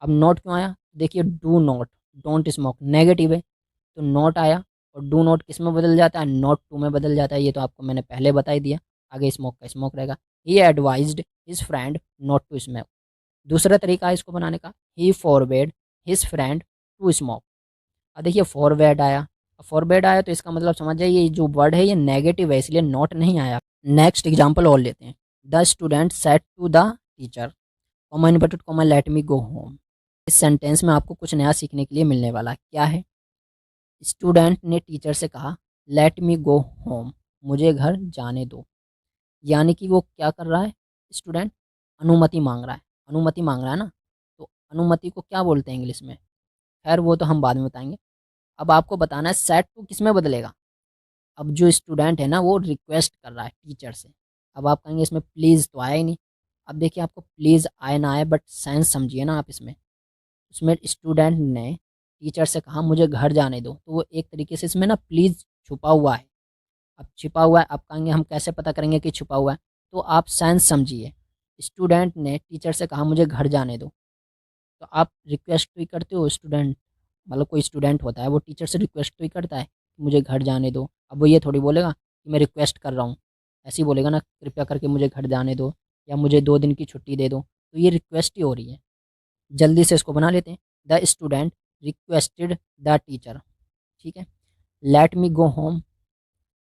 अब नॉट क्यों आया? देखिए do not, don't smoke negative है, तो नॉट आया। और डू नॉट किस में बदल जाता है? नॉट टू में बदल जाता है, ये तो आपको मैंने पहले बता ही दिया। आगे स्मोक का स्मोक रहेगा। He advised his friend not to smoke. दूसरा तरीका है इसको बनाने का, he forbade his friend to smoke. अब देखिए फॉरवर्ड आया, फॉरवर्ड आया तो इसका मतलब समझ जाइए ये जो वर्ड है ये नेगेटिव है, इसलिए नॉट नहीं आया। नेक्स्ट एग्जाम्पल और लेते हैं। The student said to the teacher comma inverted comma let me go home. इस सेंटेंस में आपको कुछ नया सीखने के लिए मिलने वाला है। क्या है? स्टूडेंट ने टीचर से कहा लेट मी गो होम, मुझे घर जाने दो। यानी कि वो क्या कर रहा है? स्टूडेंट अनुमति मांग रहा है, अनुमति मांग रहा है ना, तो अनुमति को क्या बोलते हैं इंग्लिश में? खैर वो तो हम बाद में बताएंगे। अब आपको बताना है सेट टू किस में बदलेगा। अब जो स्टूडेंट है ना वो रिक्वेस्ट कर रहा है टीचर से। अब आप कहेंगे इसमें प्लीज़ तो आया ही नहीं। अब देखिए आपको प्लीज़ आए ना आए बट सेंस समझिए ना आप इसमें। उसमें स्टूडेंट ने टीचर से कहा मुझे घर जाने दो, तो वो एक तरीके से इसमें ना प्लीज़ छुपा हुआ है। अब छिपा हुआ है, आप कहेंगे हम कैसे पता करेंगे कि छुपा हुआ है? तो आप सेंस समझिए। स्टूडेंट ने टीचर से कहा मुझे घर जाने दो, तो आप रिक्वेस्ट तो ही करते हो स्टूडेंट, मतलब कोई स्टूडेंट होता है वो टीचर से रिक्वेस्ट तो ही करता है कि मुझे घर जाने दो। अब वो ये थोड़ी बोलेगा कि मैं रिक्वेस्ट कर रहा हूँ, ऐसे ही बोलेगा ना कृपया करके मुझे घर जाने दो या मुझे 2 दिन की छुट्टी दे दो, तो ये रिक्वेस्ट ही हो रही है। जल्दी से इसको बना लेते हैं। The student requested the teacher, ठीक है। लेट मी गो होम,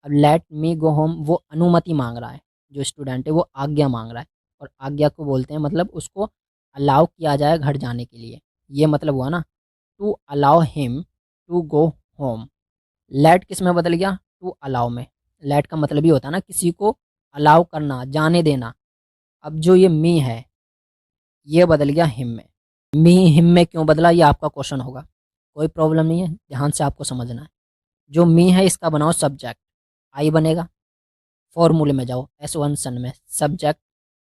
अब लेट मी गो होम वो अनुमति मांग रहा है, जो स्टूडेंट है वो आज्ञा मांग रहा है, और आज्ञा को बोलते हैं मतलब उसको अलाउ किया जाए घर जाने के लिए, ये मतलब हुआ ना, to allow him to go home. Let किस में बदल गया, टू अलाउ में। लेट का मतलब ही होता है ना किसी को अलाउ करना, जाने देना। अब जो ये मी है ये बदल गया हिम में। मी हिम में क्यों बदला ये आपका क्वेश्चन होगा, कोई प्रॉब्लम नहीं है, ध्यान से आपको समझना है। जो मी है इसका बनाओ सब्जेक्ट, आई बनेगा। फॉर्मूले में जाओ S1 सन में, सब्जेक्ट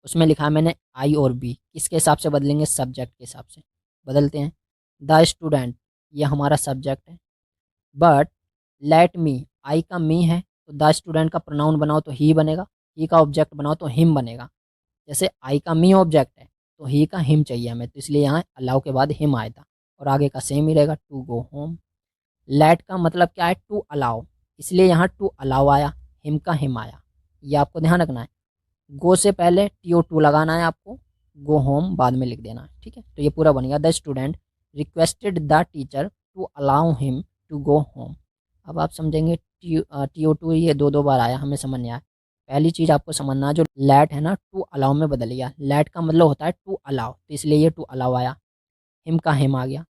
उसमें लिखा है मैंने आई और बी, किसके हिसाब से बदलेंगे, सब्जेक्ट के हिसाब से बदलते हैं। द स्टूडेंट ये हमारा सब्जेक्ट है, बट लेट मी आई का मी है, तो द स्टूडेंट का प्रोनाउन बनाओ तो ही बनेगा, ही का ऑब्जेक्ट बनाओ तो हिम बनेगा। जैसे आई का मी ऑब्जेक्ट है तो ही का हिम चाहिए हमें, तो इसलिए यहाँ अलाउ के बाद हिम आया था, और आगे का सेम ही रहेगा, टू गो होम। लेट का मतलब क्या है, टू अलाउ, इसलिए यहाँ टू अलाउ आया, हिम का हिम आया, ये आपको ध्यान रखना है। गो से पहले TO2 लगाना है आपको, गो होम बाद में लिख देना है, ठीक है। तो ये पूरा बन गया, the student requested the teacher to allow him to go home. अब आप समझेंगे TO2 ये दो दो बार आया, हमें समझ नहीं आया। पहली चीज़ आपको समझना है, जो लेट है ना टू अलाउ में बदल गया, लेट का मतलब होता है टू अलाउ, तो इसलिए ये टू अलाउ आया, हिम का हिम आ गया।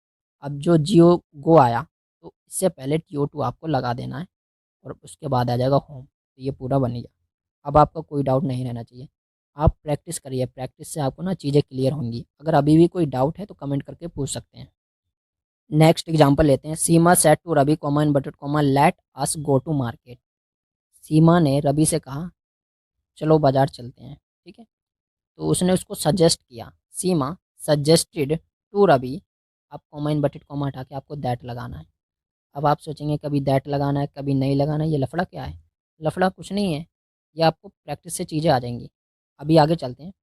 अब जो जियो गो आया तो इससे पहले TO2 आपको लगा देना है, और उसके बाद आ जाएगा होम, तो ये पूरा बन गया। अब आपका कोई डाउट नहीं रहना चाहिए, आप प्रैक्टिस करिए, प्रैक्टिस से आपको ना चीज़ें क्लियर होंगी। अगर अभी भी कोई डाउट है तो कमेंट करके पूछ सकते हैं। नेक्स्ट एग्जांपल लेते हैं। Seema said to Ravi comma inverted comma let us go to market. Seema ने रवि से कहा चलो बाजार चलते हैं, ठीक है। तो उसने उसको सजेस्ट किया, सीमा सजेस्टेड टू रवि। आप कॉमा इन बटेड कॉमा हटा के आपको दैट लगाना है। अब आप सोचेंगे कभी दैट लगाना है कभी नहीं लगाना है, ये लफड़ा क्या है। लफड़ा कुछ नहीं है, ये आपको प्रैक्टिस से चीज़ें आ जाएंगी। अभी आगे चलते हैं।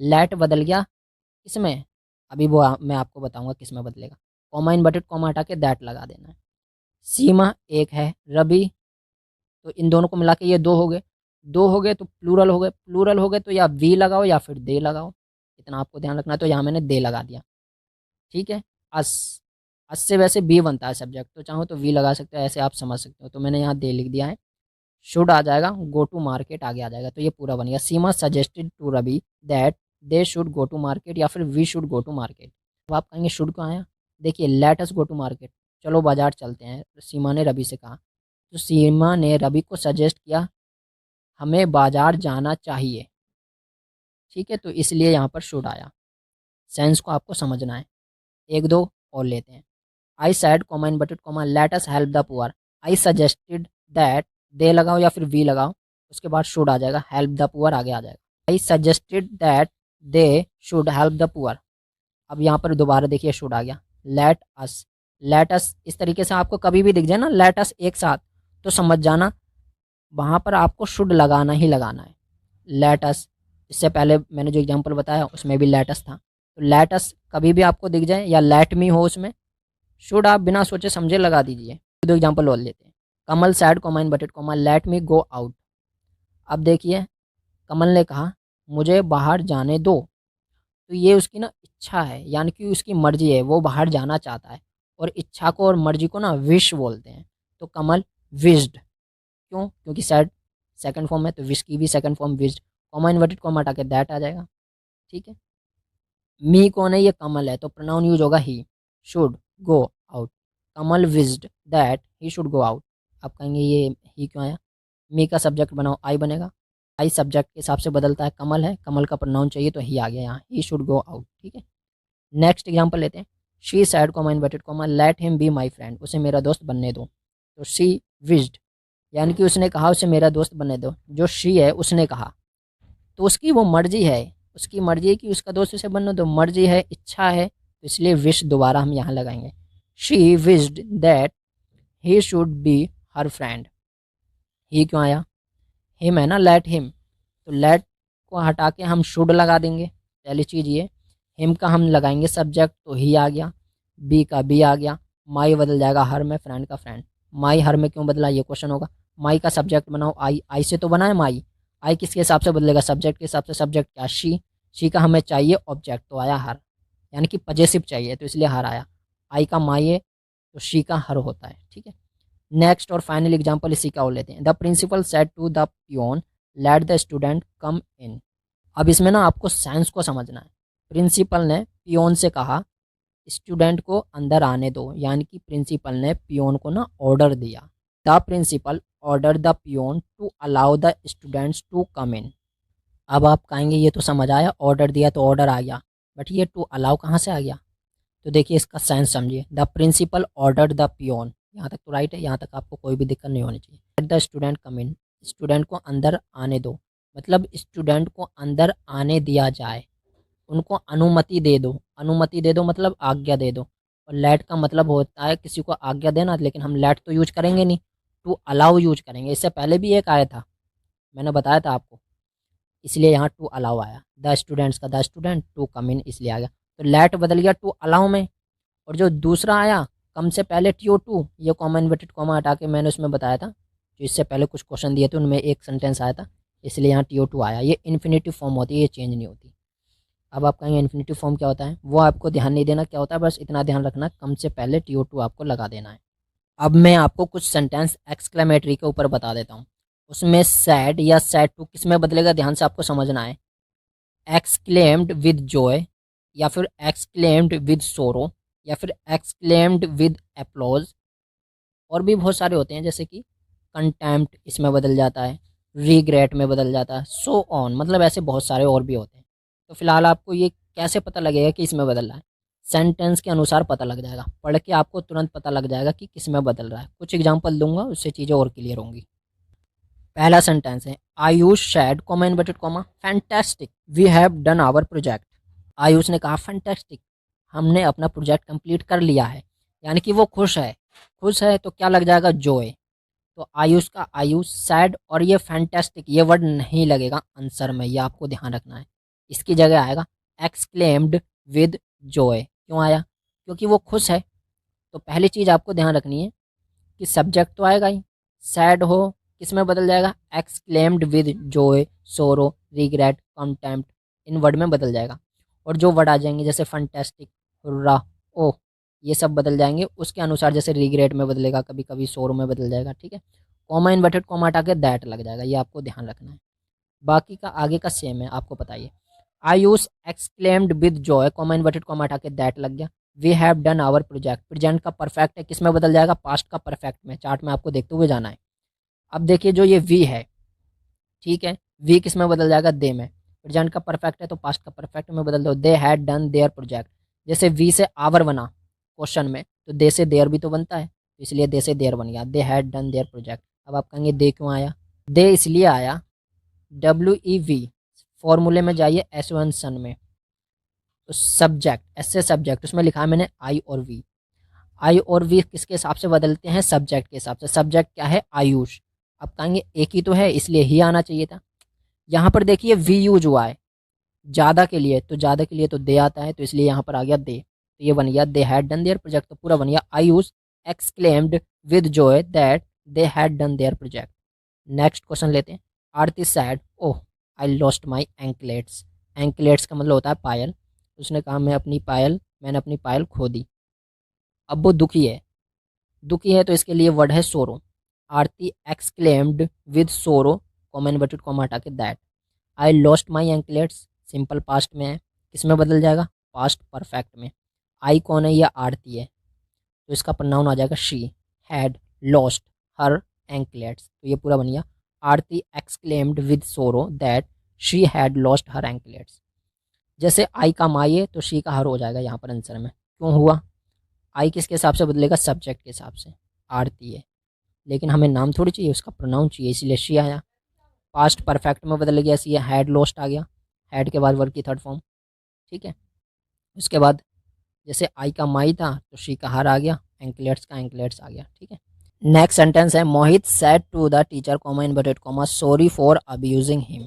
लेट बदल गया किसमें, अभी वो मैं आपको बताऊंगा किस में बदलेगा। कॉमा इनवर्टेड कॉमा हटा के दैट लगा देना है। सीमा एक है, रवि, तो इन दोनों को मिला के ये दो हो गए, दो हो गए तो प्लूरल हो गए, प्लूरल हो गए तो या वी लगाओ या फिर दे लगाओ, इतना आपको ध्यान रखना है। तो यहाँ मैंने दे लगा दिया, ठीक है। अस, अस से वैसे बी बनता है सब्जेक्ट, तो चाहो तो वी लगा सकते हो, ऐसे आप समझ सकते हो, तो मैंने यहाँ दे लिख दिया है। शुड आ जाएगा, गो टू मार्केट आगे आ जाएगा, तो ये पूरा बन गया। Seema suggested to Ravi that they should go to market या फिर we should go to market. अब आप कहेंगे शुड क्यों आया, देखिए let us go to market, चलो बाजार चलते हैं, सीमा ने रवि से कहा, तो सीमा ने रवि को सजेस्ट किया हमें बाजार जाना चाहिए, ठीक है, तो इसलिए यहाँ पर शुड आया। सेंस को आपको समझना है। एक दो और लेते हैं। I said comma inverted comma let us help the poor. I suggested that, they लगाओ या फिर वी लगाओ, उसके बाद शुड आ जाएगा, हेल्प द पुअर आगे आ जाएगा। आई suggested that they should help the poor. अब यहाँ पर दोबारा देखिए शुड आ गया। लेट अस, लेट अस इस तरीके से आपको कभी भी दिख जाए ना लेट अस एक साथ, तो समझ जाना वहाँ पर आपको शुड लगाना ही लगाना है। लेट अस, इससे पहले मैंने जो एग्जांपल बताया उसमें भी लेट अस था, तो लेट अस कभी भी आपको दिख जाए या लेट मी हो उसमें, शुड आप बिना सोचे समझे लगा दीजिए। दो एग्जांपल और लेते हैं। Kamal said comma inverted comma let me go out. अब देखिए कमल ने कहा मुझे बाहर जाने दो, तो ये उसकी ना इच्छा है, यानी कि उसकी मर्जी है, वो बाहर जाना चाहता है, और इच्छा को और मर्जी को ना विश बोलते हैं। तो कमल विश्ड, क्यों, क्योंकि सैड सेकंड फॉर्म है, तो विश की भी second form wished. Comma inverted comma हटा के दैट आ जाएगा, ठीक है। मी कौन है, ये कमल है, तो प्रोनाउन यूज होगा he, should go out. Kamal wished that he should go out. आप कहेंगे ये ही क्यों आया, मी का सब्जेक्ट बनाओ आई बनेगा, आई सब्जेक्ट के हिसाब से बदलता है, कमल है, कमल का प्रोनाउन चाहिए तो ही आ गया यहाँ, ही शुड गो आउट, ठीक है। नेक्स्ट एग्जाम्पल लेते हैं। She said comma inverted comma let him be my friend. उसे मेरा दोस्त बनने दो, तो शी विज्ड, यानी कि उसने कहा उसे मेरा दोस्त बनने दो। जो शी है उसने कहा, तो उसकी वो मर्जी है, उसकी मर्जी है कि उसका दोस्त उसे बनना, तो मर्जी है, इच्छा है, तो इसलिए विश दोबारा हम यहाँ लगाएंगे। She wished that he should be her friend. He क्यों आया, हिम है ना, लेट हिम, तो लेट को हटा के हम शुड लगा देंगे, पहली चीज़ ये। हिम का हम लगाएंगे सब्जेक्ट, तो ही आ गया। बी का बी आ गया। माई बदल जाएगा हर में, फ्रेंड का फ्रेंड। माई हर में क्यों बदला, ये क्वेश्चन होगा। माई का सब्जेक्ट बनाओ, आई, आई से तो बना है माई। आई किसके हिसाब से बदलेगा, सब्जेक्ट के हिसाब से। सब्जेक्ट क्या, शी का हमें चाहिए ऑब्जेक्ट, तो आया हर, यानी कि पजेसिव चाहिए, तो इसलिए हर आया। आई का माई है, तो शी का हर होता है, ठीक है। नेक्स्ट और फाइनल एग्जाम्पल इसी का और लेते हैं। The principal said to the peon let the student come in. अब इसमें ना आपको साइंस को समझना है। प्रिंसिपल ने पियोन से कहा स्टूडेंट को अंदर आने दो, यानी कि प्रिंसिपल ने पियोन को ना ऑर्डर दिया। The principal order the peon to allow the students to come in. अब आप कहेंगे ये तो समझ आया, ऑर्डर दिया तो ऑर्डर आ गया, बट ये टू अलाउ कहाँ से आ गया। तो देखिए इसका सेंस समझिए। The principal order the peon, यहाँ तक तो राइट है, यहाँ तक आपको कोई भी दिक्कत नहीं होनी चाहिए। Late the student come in, student को अंदर आने दो, मतलब स्टूडेंट को अंदर आने दिया जाए, उनको अनुमति दे दो। अनुमति दे दो मतलब आज्ञा दे दो। और लेट का मतलब होता है किसी को आज्ञा देना, लेकिन हम लेट तो यूज करेंगे नहीं, टू अलाउ यूज करेंगे। इससे पहले भी एक आया था, मैंने बताया था आपको, इसलिए यहाँ टू अलाउ आया। द स्टूडेंट्स का द स्टूडेंट, टू कम इन इसलिए आ गया। तो लेट बदल गया टू अलाउ में। और जो दूसरा आया कम से पहले TO2, ये कॉमा इन्वर्टेड कॉमा हटा के मैंने उसमें बताया था, जो इससे पहले कुछ क्वेश्चन दिए थे उनमें एक सेंटेंस आया था, इसलिए यहाँ TO2 आया। ये इन्फिनेटिव फॉर्म होती है, ये चेंज नहीं होती। अब आप कहेंगे इन्फिनेटिव फॉर्म क्या होता है, वो आपको ध्यान नहीं देना क्या होता है, बस इतना ध्यान रखना कम से पहले TO2 आपको लगा देना है। अब मैं आपको कुछ सेंटेंस एक्सक्लेमेटरी के ऊपर बता देता हूँ। उसमें सैड या सैड टू किस में बदलेगा, ध्यान से आपको समझना है। एक्सक्लेम्ड विद जॉय, या फिर एक्सक्लेम्ड विद सोरो, या फिर एक्सक्लेम्ड विद एप्लॉज। और भी बहुत सारे होते हैं, जैसे कि कंटेम्प्ट इसमें बदल जाता है, रिग्रेट में बदल जाता है, सो ऑन, मतलब ऐसे बहुत सारे और भी होते हैं। तो फिलहाल आपको ये कैसे पता लगेगा कि इसमें बदल रहा है, सेंटेंस के अनुसार पता लग जाएगा, पढ़ के आपको तुरंत पता लग जाएगा कि किस में बदल रहा है। कुछ एग्जांपल दूंगा, उससे चीज़ें और क्लियर होंगी। पहला सेंटेंस है Ayush said comma inverted comma fantastic we have done our project. Ayush ने कहा फैंटास्टिक, हमने अपना प्रोजेक्ट कंप्लीट कर लिया है, यानी कि वो खुश है। खुश है तो क्या लग जाएगा, जॉय। तो आयुष का आयुष, सैड और ये फैंटास्टिक, ये वर्ड नहीं लगेगा आंसर में, ये आपको ध्यान रखना है। इसकी जगह आएगा एक्सक्लेम्ड विद जॉय। क्यों आया, क्योंकि वो खुश है। तो पहली चीज़ आपको ध्यान रखनी है कि सब्जेक्ट तो आएगा ही, सैड हो किस में बदल जाएगा, एक्सक्लेम्ड विद जॉय, सोरो, रिग्रेट, कंटेम्प्ट, इन वर्ड में बदल जाएगा। और जो वर्ड आ जाएंगे जैसे फंटेस्टिक, हुर्रा, ओह, ये सब बदल जाएंगे उसके अनुसार, जैसे रिग्रेट में बदलेगा, कभी कभी सोरो में बदल जाएगा, ठीक है। कॉमा इन्वर्टेड कॉमा हटा के दैट लग जाएगा, ये आपको ध्यान रखना है। बाकी का आगे का सेम है, आपको बताइए। Ayush exclaimed with joy, comma inverted comma हटा के दैट लग गया। We have done our project, present का परफेक्ट है, किस में बदल जाएगा, पास्ट का परफेक्ट में। चार्ट में आपको देखते हुए जाना है। अब देखिए जो ये वी है, ठीक है, वी किस में बदल जाएगा, दे में। प्रेजेंट का परफेक्ट है तो पास्ट का परफेक्ट में बदल दो, दे हैड डन देयर प्रोजेक्ट। जैसे वी से आवर बना क्वेश्चन में, तो दे से देयर भी तो बनता है, तो इसलिए दे से देयर बन गया, they had done their project. अब आप कहेंगे दे क्यों आया, दे इसलिए आया, WEV फॉर्मूले में जाइए, S1 सन में, तो सब्जेक्ट, ऐसे सब्जेक्ट उसमें लिखा है मैंने आई और वी। आई और वी किसके हिसाब से बदलते हैं, सब्जेक्ट के हिसाब से। सब्जेक्ट क्या है, आयुष। अब कहेंगे एक ही तो है इसलिए ही आना चाहिए था। यहाँ पर देखिए वी यूज हुआ है ज़्यादा के लिए, तो ज़्यादा के लिए तो दे आता है, तो इसलिए यहाँ पर आ गया दे। तो ये बन गया they had done their project, तो पूरा बन गया Ayush exclaimed with joy that they had done their project. Next question लेते हैं। Aarti said oh I lost my anklets. Anklets का मतलब होता है पायल। उसने कहा मैंने अपनी पायल खो दी। अब वो दुखी है, दुखी है तो इसके लिए वर्ड है सोरो। आरती एक्सक्लेम्ड विद सोरो, कॉमा इनवर्टेड कॉमा हटा के that. I lost my anklets simple past में है, किस में बदल जाएगा, पास्ट परफेक्ट में। आई कौन है, यह आरती है, तो इसका प्रोनाउन आ जाएगा she had lost her anklets. तो ये पूरा बन गया आरती एक्सक्लेम्ड विद सोरो that she had lost her anklets. जैसे आई का माई है तो शी का हर हो जाएगा यहाँ पर आंसर में। क्यों हुआ, आई किसके हिसाब से बदलेगा, सब्जेक्ट के हिसाब से, आरती है, लेकिन हमें नाम थोड़ी चाहिए, उसका प्रोनाउन चाहिए, इसलिए शी आया। पास्ट परफेक्ट में बदल गया, सी हैड लॉस्ट आ गया, हैड के बाद वर्ग की थर्ड फॉर्म, ठीक है। उसके बाद जैसे आई का माई था तो शी का हर आ गया, एंकलेट्स का एंकलेट्स आ गया, ठीक है। नेक्स्ट सेंटेंस है Mohit said to the teacher comma inverted comma sorry for abusing him.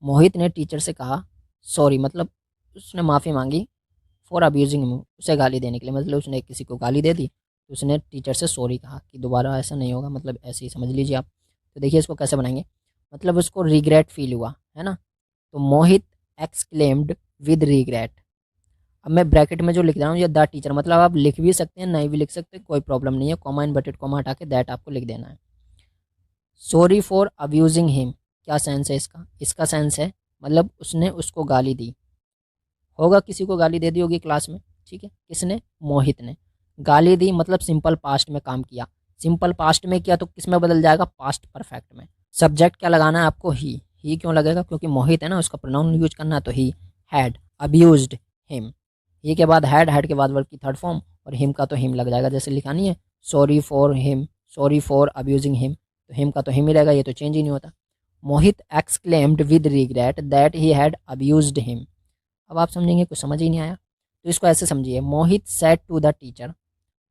Mohit ने टीचर से कहा सॉरी, मतलब उसने माफ़ी मांगी फॉर अब्यूजिंग हिम, उसे गाली देने के लिए, मतलब उसने किसी को गाली दे दी तो उसने टीचर से सॉरी कहा कि दोबारा ऐसा नहीं होगा, मतलब ऐसे ही समझ लीजिए आप। तो देखिए इसको कैसे बनाएंगे, मतलब उसको रिग्रेट फील हुआ है ना, तो मोहित एक्सक्लेम्ड विद रिग्रेट। अब मैं ब्रैकेट में जो लिख रहा हूँ ये द टीचर, मतलब आप लिख भी सकते हैं नहीं भी लिख सकते, कोई प्रॉब्लम नहीं है, कॉमा इनवर्टेड कॉमा हटा के दैट आपको लिख देना है। सॉरी फॉर अब्यूजिंग हिम, क्या सेंस है इसका, इसका सेंस है मतलब उसने उसको गाली दी होगा, किसी को गाली दे दी होगी क्लास में, ठीक है, किसने, मोहित ने। गाली दी मतलब सिंपल पास्ट में काम किया, सिंपल पास्ट में किया तो किस में बदल जाएगा, पास्ट परफेक्ट में। सब्जेक्ट क्या लगाना है आपको, ही क्यों लगेगा, क्योंकि मोहित है ना, उसका प्रोनाउन यूज करना है, तो ही हैड अब्यूज्ड हिम। ही के बाद हैड के बाद वर्ब की थर्ड फॉर्म, और हिम का तो हिम लग जाएगा, जैसे लिखा नहीं है sorry for him, sorry for abusing him, तो हिम का तो हिम ही रहेगा, ये तो चेंज ही नहीं होता। Mohit exclaimed with regret that he had abused him. अब आप समझेंगे कुछ समझ ही नहीं आया, तो इसको ऐसे समझिए, Mohit said to the teacher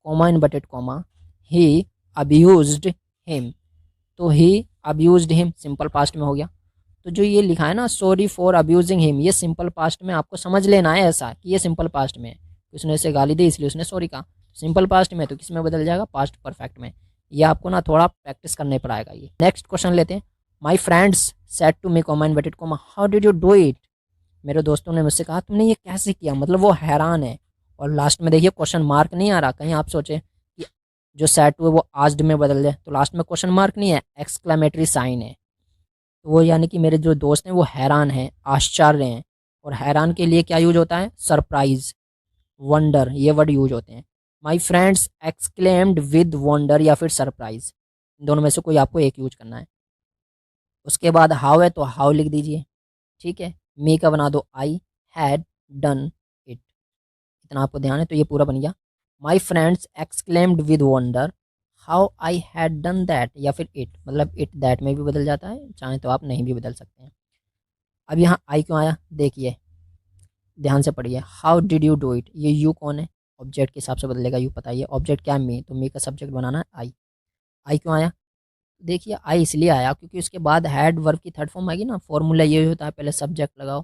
comma inverted comma he abused him, तो he abused him simple past में हो गया। तो जो ये लिखा है ना सॉरी फॉर अब्यूजिंग हिम, ये सिंपल पास्ट में आपको समझ लेना है ऐसा कि ये सिंपल पास्ट में है, उसने इसे गाली दी इसलिए उसने सॉरी कहा, सिंपल पास्ट में तो किस में बदल जाएगा, पास्ट परफेक्ट में। ये आपको ना थोड़ा प्रैक्टिस करने पर आएगा। ये नेक्स्ट क्वेश्चन लेते हैं, my friends said to me comma inverted comma how did you do it, मेरे दोस्तों ने मुझसे कहा तुमने ये कैसे किया, मतलब वो हैरान है। और लास्ट में देखिए क्वेश्चन मार्क नहीं आ रहा, कहीं आप सोचे कि जो सेट हुए वो आस्क्ड में बदल जाए, तो लास्ट में क्वेश्चन मार्क नहीं है, एक्सक्लेमेटरी साइन है। तो वो यानी कि मेरे जो दोस्त हैं वो हैरान हैं, आश्चर्य हैं, और हैरान के लिए क्या यूज होता है, सरप्राइज, वंडर, ये वर्ड यूज होते हैं। My friends exclaimed with wonder या फिर सरप्राइज, दोनों में से कोई आपको एक यूज करना है। उसके बाद हाउ है तो हाउ लिख दीजिए, ठीक है। मी का बना दो आई हैड डन इट, इतना आपको ध्यान है, तो ये पूरा बन गया। My friends exclaimed with wonder how I had done that, या फिर इट, मतलब इट दैट में भी बदल जाता है, चाहे तो आप नहीं भी बदल सकते हैं। अब यहाँ आई क्यों आया, देखिए ध्यान से पढ़िए, how did you do it, ये यू कौन है, ऑब्जेक्ट के हिसाब से बदलेगा, यू पता है ऑब्जेक्ट क्या है, मी, तो मी का सब्जेक्ट बनाना है आई। आई क्यों आया, देखिए आई इसलिए आया क्योंकि उसके बाद हैड वर्ब की थर्ड फॉर्म आएगी ना, फॉर्मूला ये होता है पहले सब्जेक्ट लगाओ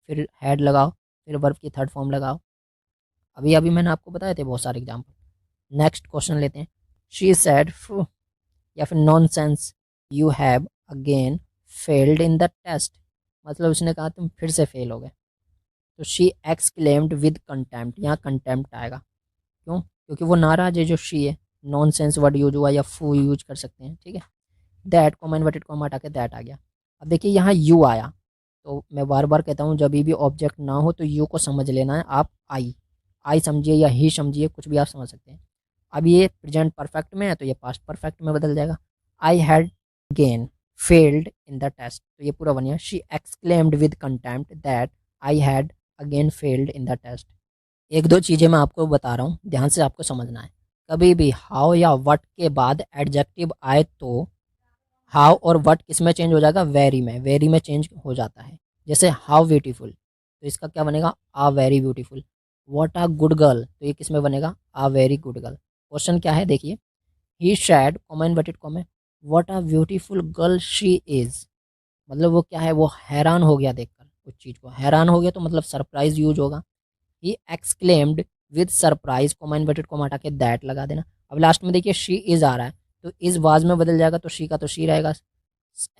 फिर हैड लगाओ फिर वर्ब की थर्ड फॉर्म लगाओ। अभी अभी मैंने आपको बताए थे बहुत सारे एग्जाम्पल। नेक्स्ट क्वेश्चन लेते हैं, शी सेड या फिर nonsense you have again failed in the test, मतलब उसने कहा तुम फिर से फेल हो गए, तो शी एक्सक्लेम्ड विद कंटेम्प्ट, यहाँ कंटेम्प्ट आएगा, क्यों, क्योंकि वो नाराज है जो शी है, नॉनसेंस वर्ड यूज हुआ या फू यूज कर सकते हैं, ठीक है। दैट कॉमा इनवर्टेड कॉमा हटा के दैट आ गया। अब देखिए यहाँ यू आया, तो मैं बार बार कहता हूँ जब भी ऑब्जेक्ट ना हो तो यू को समझ लेना है आप, आई समझिए या ही समझिए, कुछ भी आप समझ सकते हैं। अब ये प्रेजेंट परफेक्ट में है तो ये पास्ट परफेक्ट में बदल जाएगा, I had again failed in the test, तो ये पूरा बन गया, she exclaimed with contempt that I had again failed in the test. एक दो चीज़ें मैं आपको बता रहा हूँ, ध्यान से आपको समझना है। कभी भी हाउ या वट के बाद एडजेक्टिव आए तो हाउ और वट किस में चेंज हो जाएगा, वेरी में, वेरी में चेंज हो जाता है। जैसे हाउ ब्यूटीफुल, तो इसका क्या बनेगा, a very beautiful. What a good girl, तो ये किस में बनेगा, a very good girl. Question क्या है देखिए, he said comma inverted comma what a beautiful girl she is, मतलब वो क्या है, वो हैरान हो गया देखकर उस चीज़ को, हैरान हो गया तो मतलब सरप्राइज यूज होगा। ही exclaimed with surprise comma inverted comma हटा के दैट लगा देना। अब लास्ट में देखिए शी इज आ रहा है, तो इस वाज में बदल जाएगा, तो शी का तो शी रहेगा।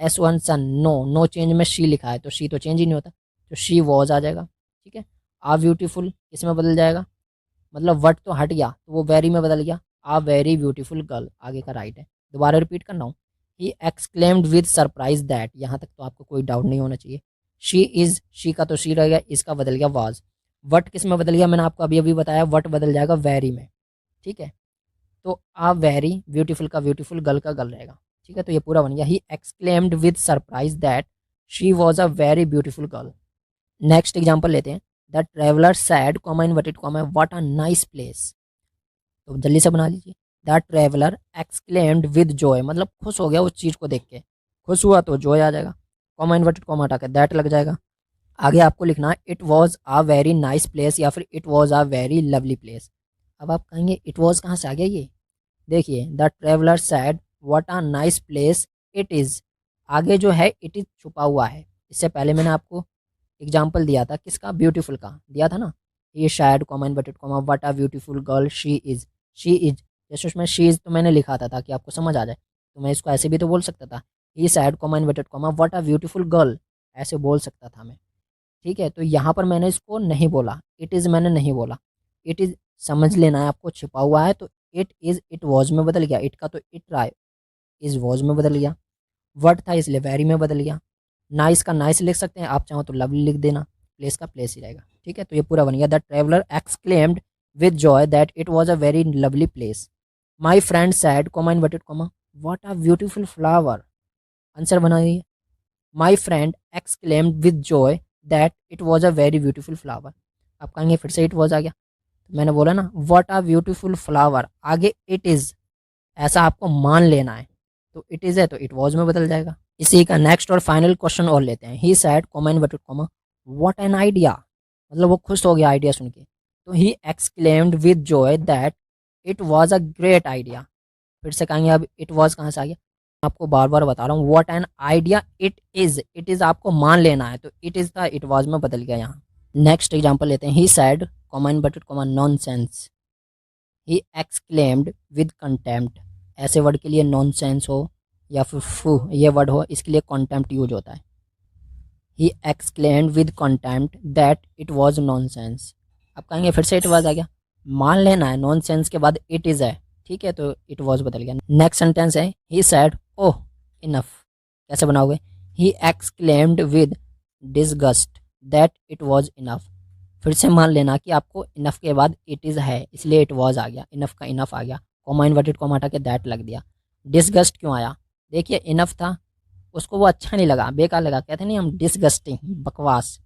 S1 सन, नो, नो चेंज में शी लिखा है तो शी तो चेंज ही नहीं होता, तो शी वॉज आ जाएगा, ठीक है। आ ब्यूटीफुल इसमें बदल जाएगा, मतलब वट तो हट गया तो वो वेरी में बदल गया, आ वेरी ब्यूटीफुल गर्ल आगे का राइट है। दोबारा रिपीट करना हूँ, ही एक्सक्लेम्ड विद सरप्राइज दैट, यहाँ तक तो आपको कोई डाउट नहीं होना चाहिए। शी इज, शी का तो शी रह गया, इसका बदल गया वाज। वट किस में बदल गया, मैंने आपको अभी अभी बताया, वट बदल जाएगा वेरी में, ठीक है। तो आ वेरी ब्यूटीफुल का ब्यूटीफुल, गर्ल का गर्ल रहेगा, ठीक है। तो ये पूरा बन गया, ही exclaimed with surprise that she was a very beautiful girl. Next example लेते हैं, the traveller sad comma inverted comma what a nice place, तो जल्दी से बना लीजिए, the traveller exclaimed with Joy, मतलब खुश हो गया उस चीज़ को देख के, खुश हुआ तो जॉय आ जाएगा, कॉमा इनवर्टेड कॉमा हटा के दैट लग जाएगा। आगे आपको लिखना है it was a very nice place या फिर it was a very lovely place. अब आप कहेंगे इट वॉज कहाँ से आ गया ये, देखिए the traveller sad what a nice place it is, आगे जो है इट इज़ छुपा हुआ है, इससे पहले मैंने आपको एग्जाम्पल दिया था किसका, ब्यूटीफुल का दिया था ना, ये शायद comma inverted comma what a beautiful girl she is, she is, जैसे उसमें शी इज तो मैंने लिखा था ताकि आपको समझ आ जाए, तो मैं इसको ऐसे भी तो बोल सकता था, ये शायद comma inverted comma what a beautiful girl, ऐसे बोल सकता था मैं। ठीक है, तो यहाँ पर मैंने इसको नहीं बोला, इट इज़ मैंने नहीं बोला, इट इज़ समझ लेना है आपको, छिपा हुआ है, तो इट इज़ इट वॉज में बदल गया, इट का तो इट रहा है, इज़ वॉज में बदल गया, वर्ड था इसलिए वेरी में बदल गया, नाइस का नाइस लिख सकते हैं, आप चाहो तो लवली लिख देना, प्लेस का प्लेस ही रहेगा। ठीक है, तो ये पूरा बन गया, the traveller exclaimed with joy that it was a very lovely place, my friend said comma inverted comma what a beautiful flower, answer बनाइए, my friend exclaimed with joy that it was a very beautiful flower, आप कहेंगे फिर से it was आ गया, तो मैंने बोला ना व्हाट अ ब्यूटीफुल फ्लावर, आगे इट इज़ ऐसा आपको मान लेना है, तो इट इज़ है तो इट वॉज में बदल जाएगा। इसी का नेक्स्ट और फाइनल क्वेश्चन और लेते हैं, he said comma inverted comma what an idea, मतलब वो खुश हो गया आइडिया सुन के, तो he exclaimed with joy that it was a great idea, फिर से कहेंगे अब इट वॉज कहाँ से आ गया, आपको बार बार बता रहा हूँ, what an idea it is आपको मान लेना है, तो इट इज़ था इट वॉज में बदल गया यहाँ। नेक्स्ट एग्जाम्पल लेते हैं, he said comma inverted comma nonsense, he exclaimed with contempt, ऐसे वर्ड के लिए नॉनसेंस हो या फिर फू ये वर्ड हो, इसके लिए कॉन्टेम्प्ट यूज होता है, ही exclaimed with contempt that it was nonsense, अब कहेंगे फिर से इट वॉज आ गया, मान लेना है नॉनसेंस के बाद इट इज़ है, ठीक है, तो इट वॉज बदल गया। नेक्स्ट सेंटेंस है, ही सैड ओह इनफ, कैसे बनाओगे, ही exclaimed with disgust that it was enough, फिर से मान लेना कि आपको इनफ के बाद इट इज़ है, इसलिए इट वॉज आ गया, इनफ का इनफ आ गया, कॉमा इन्वर्टेड कॉमा हटा के दैट लग दिया। डिसगस्ट क्यों आया, देखिए इनफ था, उसको वो अच्छा नहीं लगा, बेकार लगा, कहते नहीं हम डिसगस्टिंग, बकवास,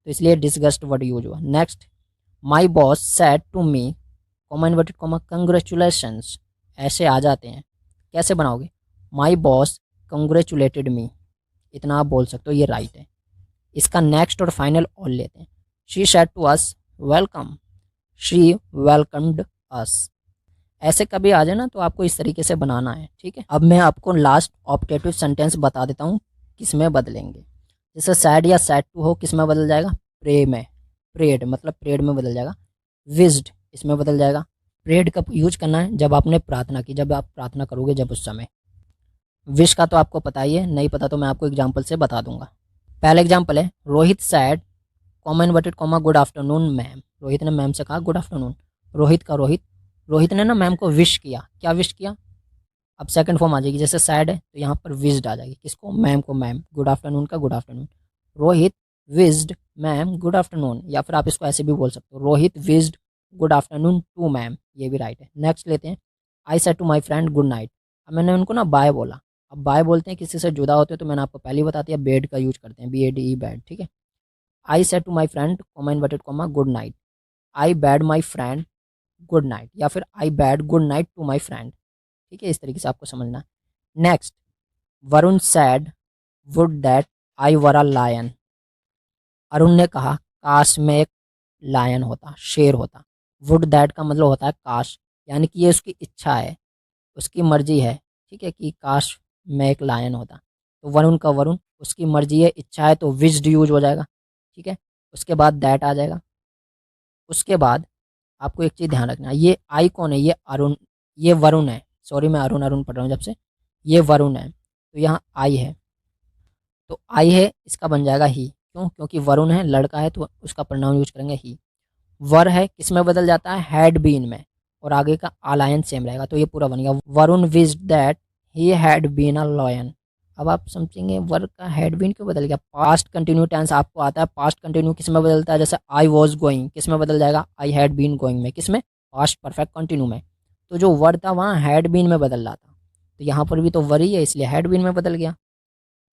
तो इसलिए डिसगस्ट वर्ड यूज हुआ। Next, my boss said to me comma inverted comma congratulations, ऐसे आ जाते हैं, कैसे बनाओगे, माई बॉस कंग्रेचुलेटेड मी, इतना आप बोल सकते हो, ये राइट है। इसका नेक्स्ट और फाइनल और लेते हैं, she said to us welcome, she welcomed us, ऐसे कभी आ जाए ना तो आपको इस तरीके से बनाना है। ठीक है, अब मैं आपको लास्ट ऑप्टेटिव सेंटेंस बता देता हूँ किस में बदलेंगे, जैसे सैड या सैड टू हो, किस में बदल जाएगा, प्रे में, प्रेड मतलब प्रेड में बदल जाएगा, विज्ड इसमें बदल जाएगा। प्रेड कब यूज करना है, जब आपने प्रार्थना की, जब आप प्रार्थना करोगे जब उस समय। विश का तो आपको पता ही है, नहीं पता तो मैं आपको एग्जाम्पल से बता दूंगा। पहला एग्जाम्पल है, Rohit sad comma inverted comma good afternoon ma'am, Rohit ने मैम से कहा गुड आफ्टरनून, रोहित का रोहित, रोहित ने ना मैम को विश किया, क्या विश किया, अब सेकंड फॉर्म आ जाएगी, जैसे सैड है तो यहाँ पर विज्ड आ जाएगी, किसको, मैम को, मैम, गुड आफ्टरनून का good afternoon, Rohit wished ma'am good afternoon, या फिर आप इसको ऐसे भी बोल सकते हो, Rohit wished good afternoon to ma'am, ये भी राइट है। नेक्स्ट लेते हैं, I said to my friend good night, अब मैंने उनको ना बाय बोला, अब बाय बोलते हैं किसी से जुदा होते हैं, तो मैंने आपको पहले ही बता दिया, बेड का यूज करते हैं, BADE बैड, ठीक है। I said to my friend comma inverted comma good night, I bade my friend good night, या फिर I bade good night to my friend, ठीक है, इस तरीके से आपको समझना है। Next, Varun said would that I were a lion, Arun ने कहा काश मैं एक लायन होता, शेर होता, वुड दैट का मतलब होता है काश, यानी कि ये उसकी इच्छा है, उसकी मर्जी है, ठीक है, कि काश मैं एक लायन होता, तो वरुण का वरुण, उसकी मर्जी है, इच्छा है, तो विज्ड यूज हो जाएगा, ठीक है, उसके बाद दैट आ जाएगा। उसके बाद आपको एक चीज़ ध्यान रखना, ये आई कौन है, ये अरुण, ये वरुण है, सॉरी मैं अरुण अरुण पढ़ रहा हूँ जब से, ये वरुण है, तो यहाँ आई है, तो आई है इसका बन जाएगा ही, क्यों, क्योंकि वरुण है, लड़का है, तो उसका प्रोनाउन यूज करेंगे ही। वर है किस में बदल जाता है, हैड बीन में, और आगे का अलायन सेम रहेगा, तो ये पूरा बन गया, Varun wished that he had been a lion. अब आप समझेंगे वर का हैड बीन क्यों बदल गया। पास्ट कंटिन्यू टेंस आपको आता है, पास्ट कंटिन्यू किस में बदलता है, जैसे आई वॉज गोइंग किस में बदल जाएगा, आई हैड बीन गोइंग में, किस में, पास्ट परफेक्ट कंटिन्यू में, तो जो वर था वहाँ हैड बीन में बदल रहा था, तो यहाँ पर भी तो वर ही है, इसलिए हैड बीन में बदल गया।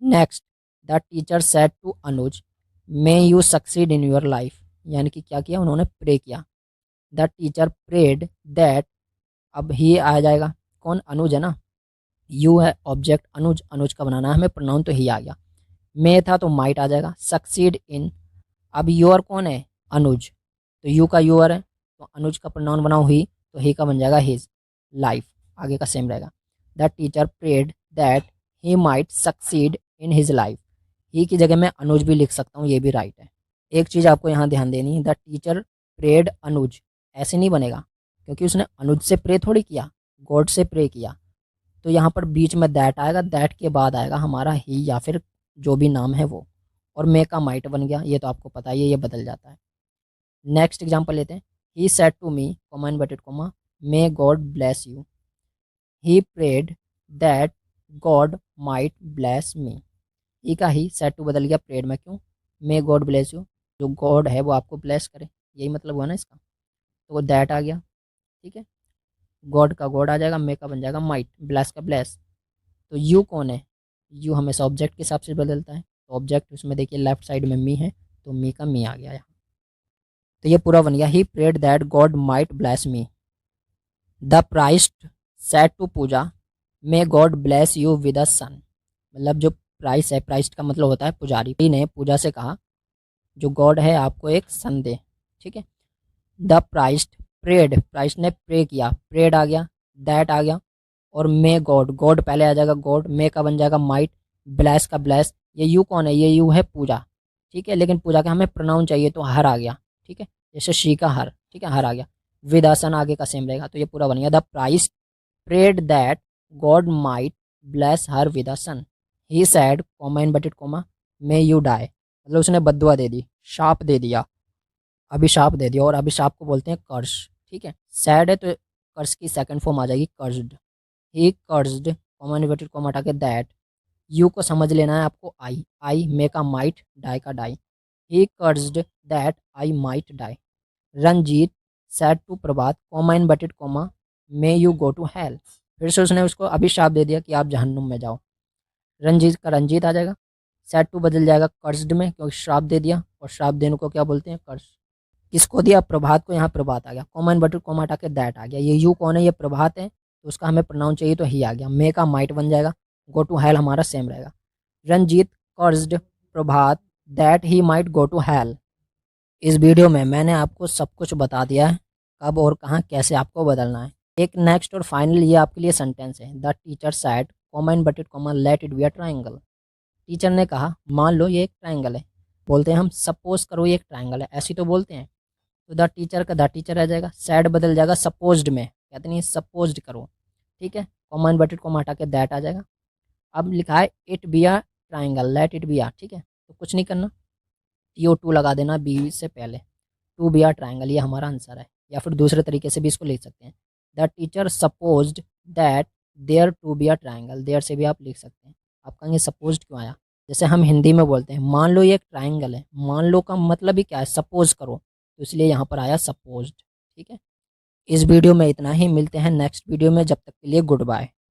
Next, the teacher said to Anuj may you succeed in your life, यानी कि क्या किया, उन्होंने प्रे किया, द टीचर प्रेड दैट, अब ही आ जाएगा, कौन, अनुज है ना, यू है ऑब्जेक्ट, अनुज, अनुज का बनाना है हमें, प्रोनाउन तो ही आ गया, मे था तो माइट आ जाएगा, सक्सीड इन, अब योर कौन है, अनुज, तो यू का यूर है, तो अनुज का प्रोनाउन बनाओ ही, तो ही का बन जाएगा हिज, लाइफ आगे का सेम रहेगा। The teacher prayed that he might succeed in his life, he की जगह मैं अनुज भी लिख सकता हूँ, ये भी राइट है। एक चीज़ आपको यहाँ ध्यान देनी है, द टीचर प्रेड अनुज, ऐसे नहीं बनेगा क्योंकि उसने अनुज से प्रे थोड़ी किया, गॉड से प्रे किया। तो यहाँ पर बीच में दैट आएगा, दैट के बाद आएगा हमारा ही या फिर जो भी नाम है वो, और मे का माइट बन गया, ये तो आपको पता ही है, ये बदल जाता है। नेक्स्ट एग्जांपल लेते हैं। He said to me, comma inverted comma, may God bless you. He prayed that God might bless me. He का ही सेड टू बदल गया प्रेड में, क्यों? मे गॉड ब्लेस यू, जो गॉड है वो आपको ब्लेस करे, यही मतलब हुआ ना इसका। तो वो दैट आ गया, ठीक है। गॉड का गॉड आ जाएगा, मे का बन जाएगा माइट, ब्लेस का ब्लेस। तो यू कौन है? यू हमेशा ऑब्जेक्ट के हिसाब से बदलता है, तो ऑब्जेक्ट उसमें देखिए लेफ्ट साइड में मी है, तो मी का मी आ गया यहाँ। तो ये पूरा बन गया, he prayed that God might bless me. The priest said to Puja, may God bless you with a son. मतलब जो प्राइस है, प्राइस्ट का मतलब होता है पुजारी, ने पूजा से कहा जो गॉड है आपको एक सन दे, ठीक है। द प्राइस्ट प्रेड, प्राइस्ट ने प्रे किया, प्रेड आ गया, दैट आ गया, और मे गॉड, गॉड पहले आ जाएगा, गॉड मे का बन जाएगा माइट, ब्लेस का ब्लेस। ये यू कौन है? ये यू है पूजा, ठीक है। लेकिन पूजा का हमें प्रोनाउन चाहिए, तो हर आ गया, ठीक है। जैसे शी का हर, ठीक है, हर आ गया, विद आसन आगे का सेम रहेगा, तो ये पूरा बन गया। The priest prayed that God might bless her with a son. He said, comma inverted comma, may you die. मतलब उसने बद्दुआ दे दी, शाप दे दिया, अभिशाप दे दिया, और अभिशाप को बोलते हैं कर्स, ठीक है। सैड है तो कर्स की सेकंड फॉर्म आ जाएगी कर्स्ड। ही कर्स्ड, कॉमा इनवर्टेड कॉमा हटा के दैट, यू को समझ लेना है आपको, आई, आई मे का माइट, डाई का die. He cursed that I might die. Ranjit said to Prabhat, comma inverted comma, may you go to hell. फिर से उसने उसको अभिशाप दे दिया कि आप जहन्नुम में जाओ। रंजीत का रंजीत आ जाएगा, सैड टू बदल जाएगा कर्स्ड में, क्योंकि श्राप दे दिया, और श्राप देने को क्या बोलते हैं? कर्स। किसको दिया? प्रभात को, यहाँ प्रभात आ गया, कॉमा इनवर्टेड कॉमा हटा के दैट आ गया। ये यू कौन है? ये प्रभात है, तो उसका हमें प्रोनाउन चाहिए, तो ही आ गया। मे का माइट बन जाएगा, गो टू हेल हमारा सेम रहेगा। Ranjit cursed Prabhat that he might go to hell. इस वीडियो में मैंने आपको सब कुछ बता दिया है, कब और कहाँ कैसे आपको बदलना है। एक नेक्स्ट और फाइनल ये आपके लिए सेंटेंस है। The teacher sad, comma inverted comma, late it be a triangle. Teacher ने कहा मान लो ये एक ट्राइंगल है, बोलते हैं हम सपोज करो ये एक ट्राइंगल है, ऐसी तो बोलते हैं। तो द टीचर का द टीचर आ जाएगा, सैड बदल जाएगा सपोज्ड में, कहते नहीं सपोज्ड करो, ठीक है। कॉमा इनवर्टेड कॉमा हटा के दैट आ जाएगा। अब लिखा है it be a triangle, let it be a, ठीक है। तो कुछ नहीं करना, TO2 लगा देना बी से पहले, टू बी आर ट्राइंगल, ये हमारा आंसर है। या फिर दूसरे तरीके से भी इसको लिख सकते हैं, the teacher supposed that there to be are triangle, there से भी आप लिख सकते हैं। आप कहेंगे सपोज्ड क्यों आया? जैसे हम हिंदी में बोलते हैं मान लो ये एक ट्राइंगल है, मान लो का मतलब ही क्या है? सपोज करो, तो इसलिए यहाँ पर आया सपोज्ड, ठीक है। इस वीडियो में इतना ही, मिलते हैं नेक्स्ट वीडियो में, जब तक के लिए गुड बाय।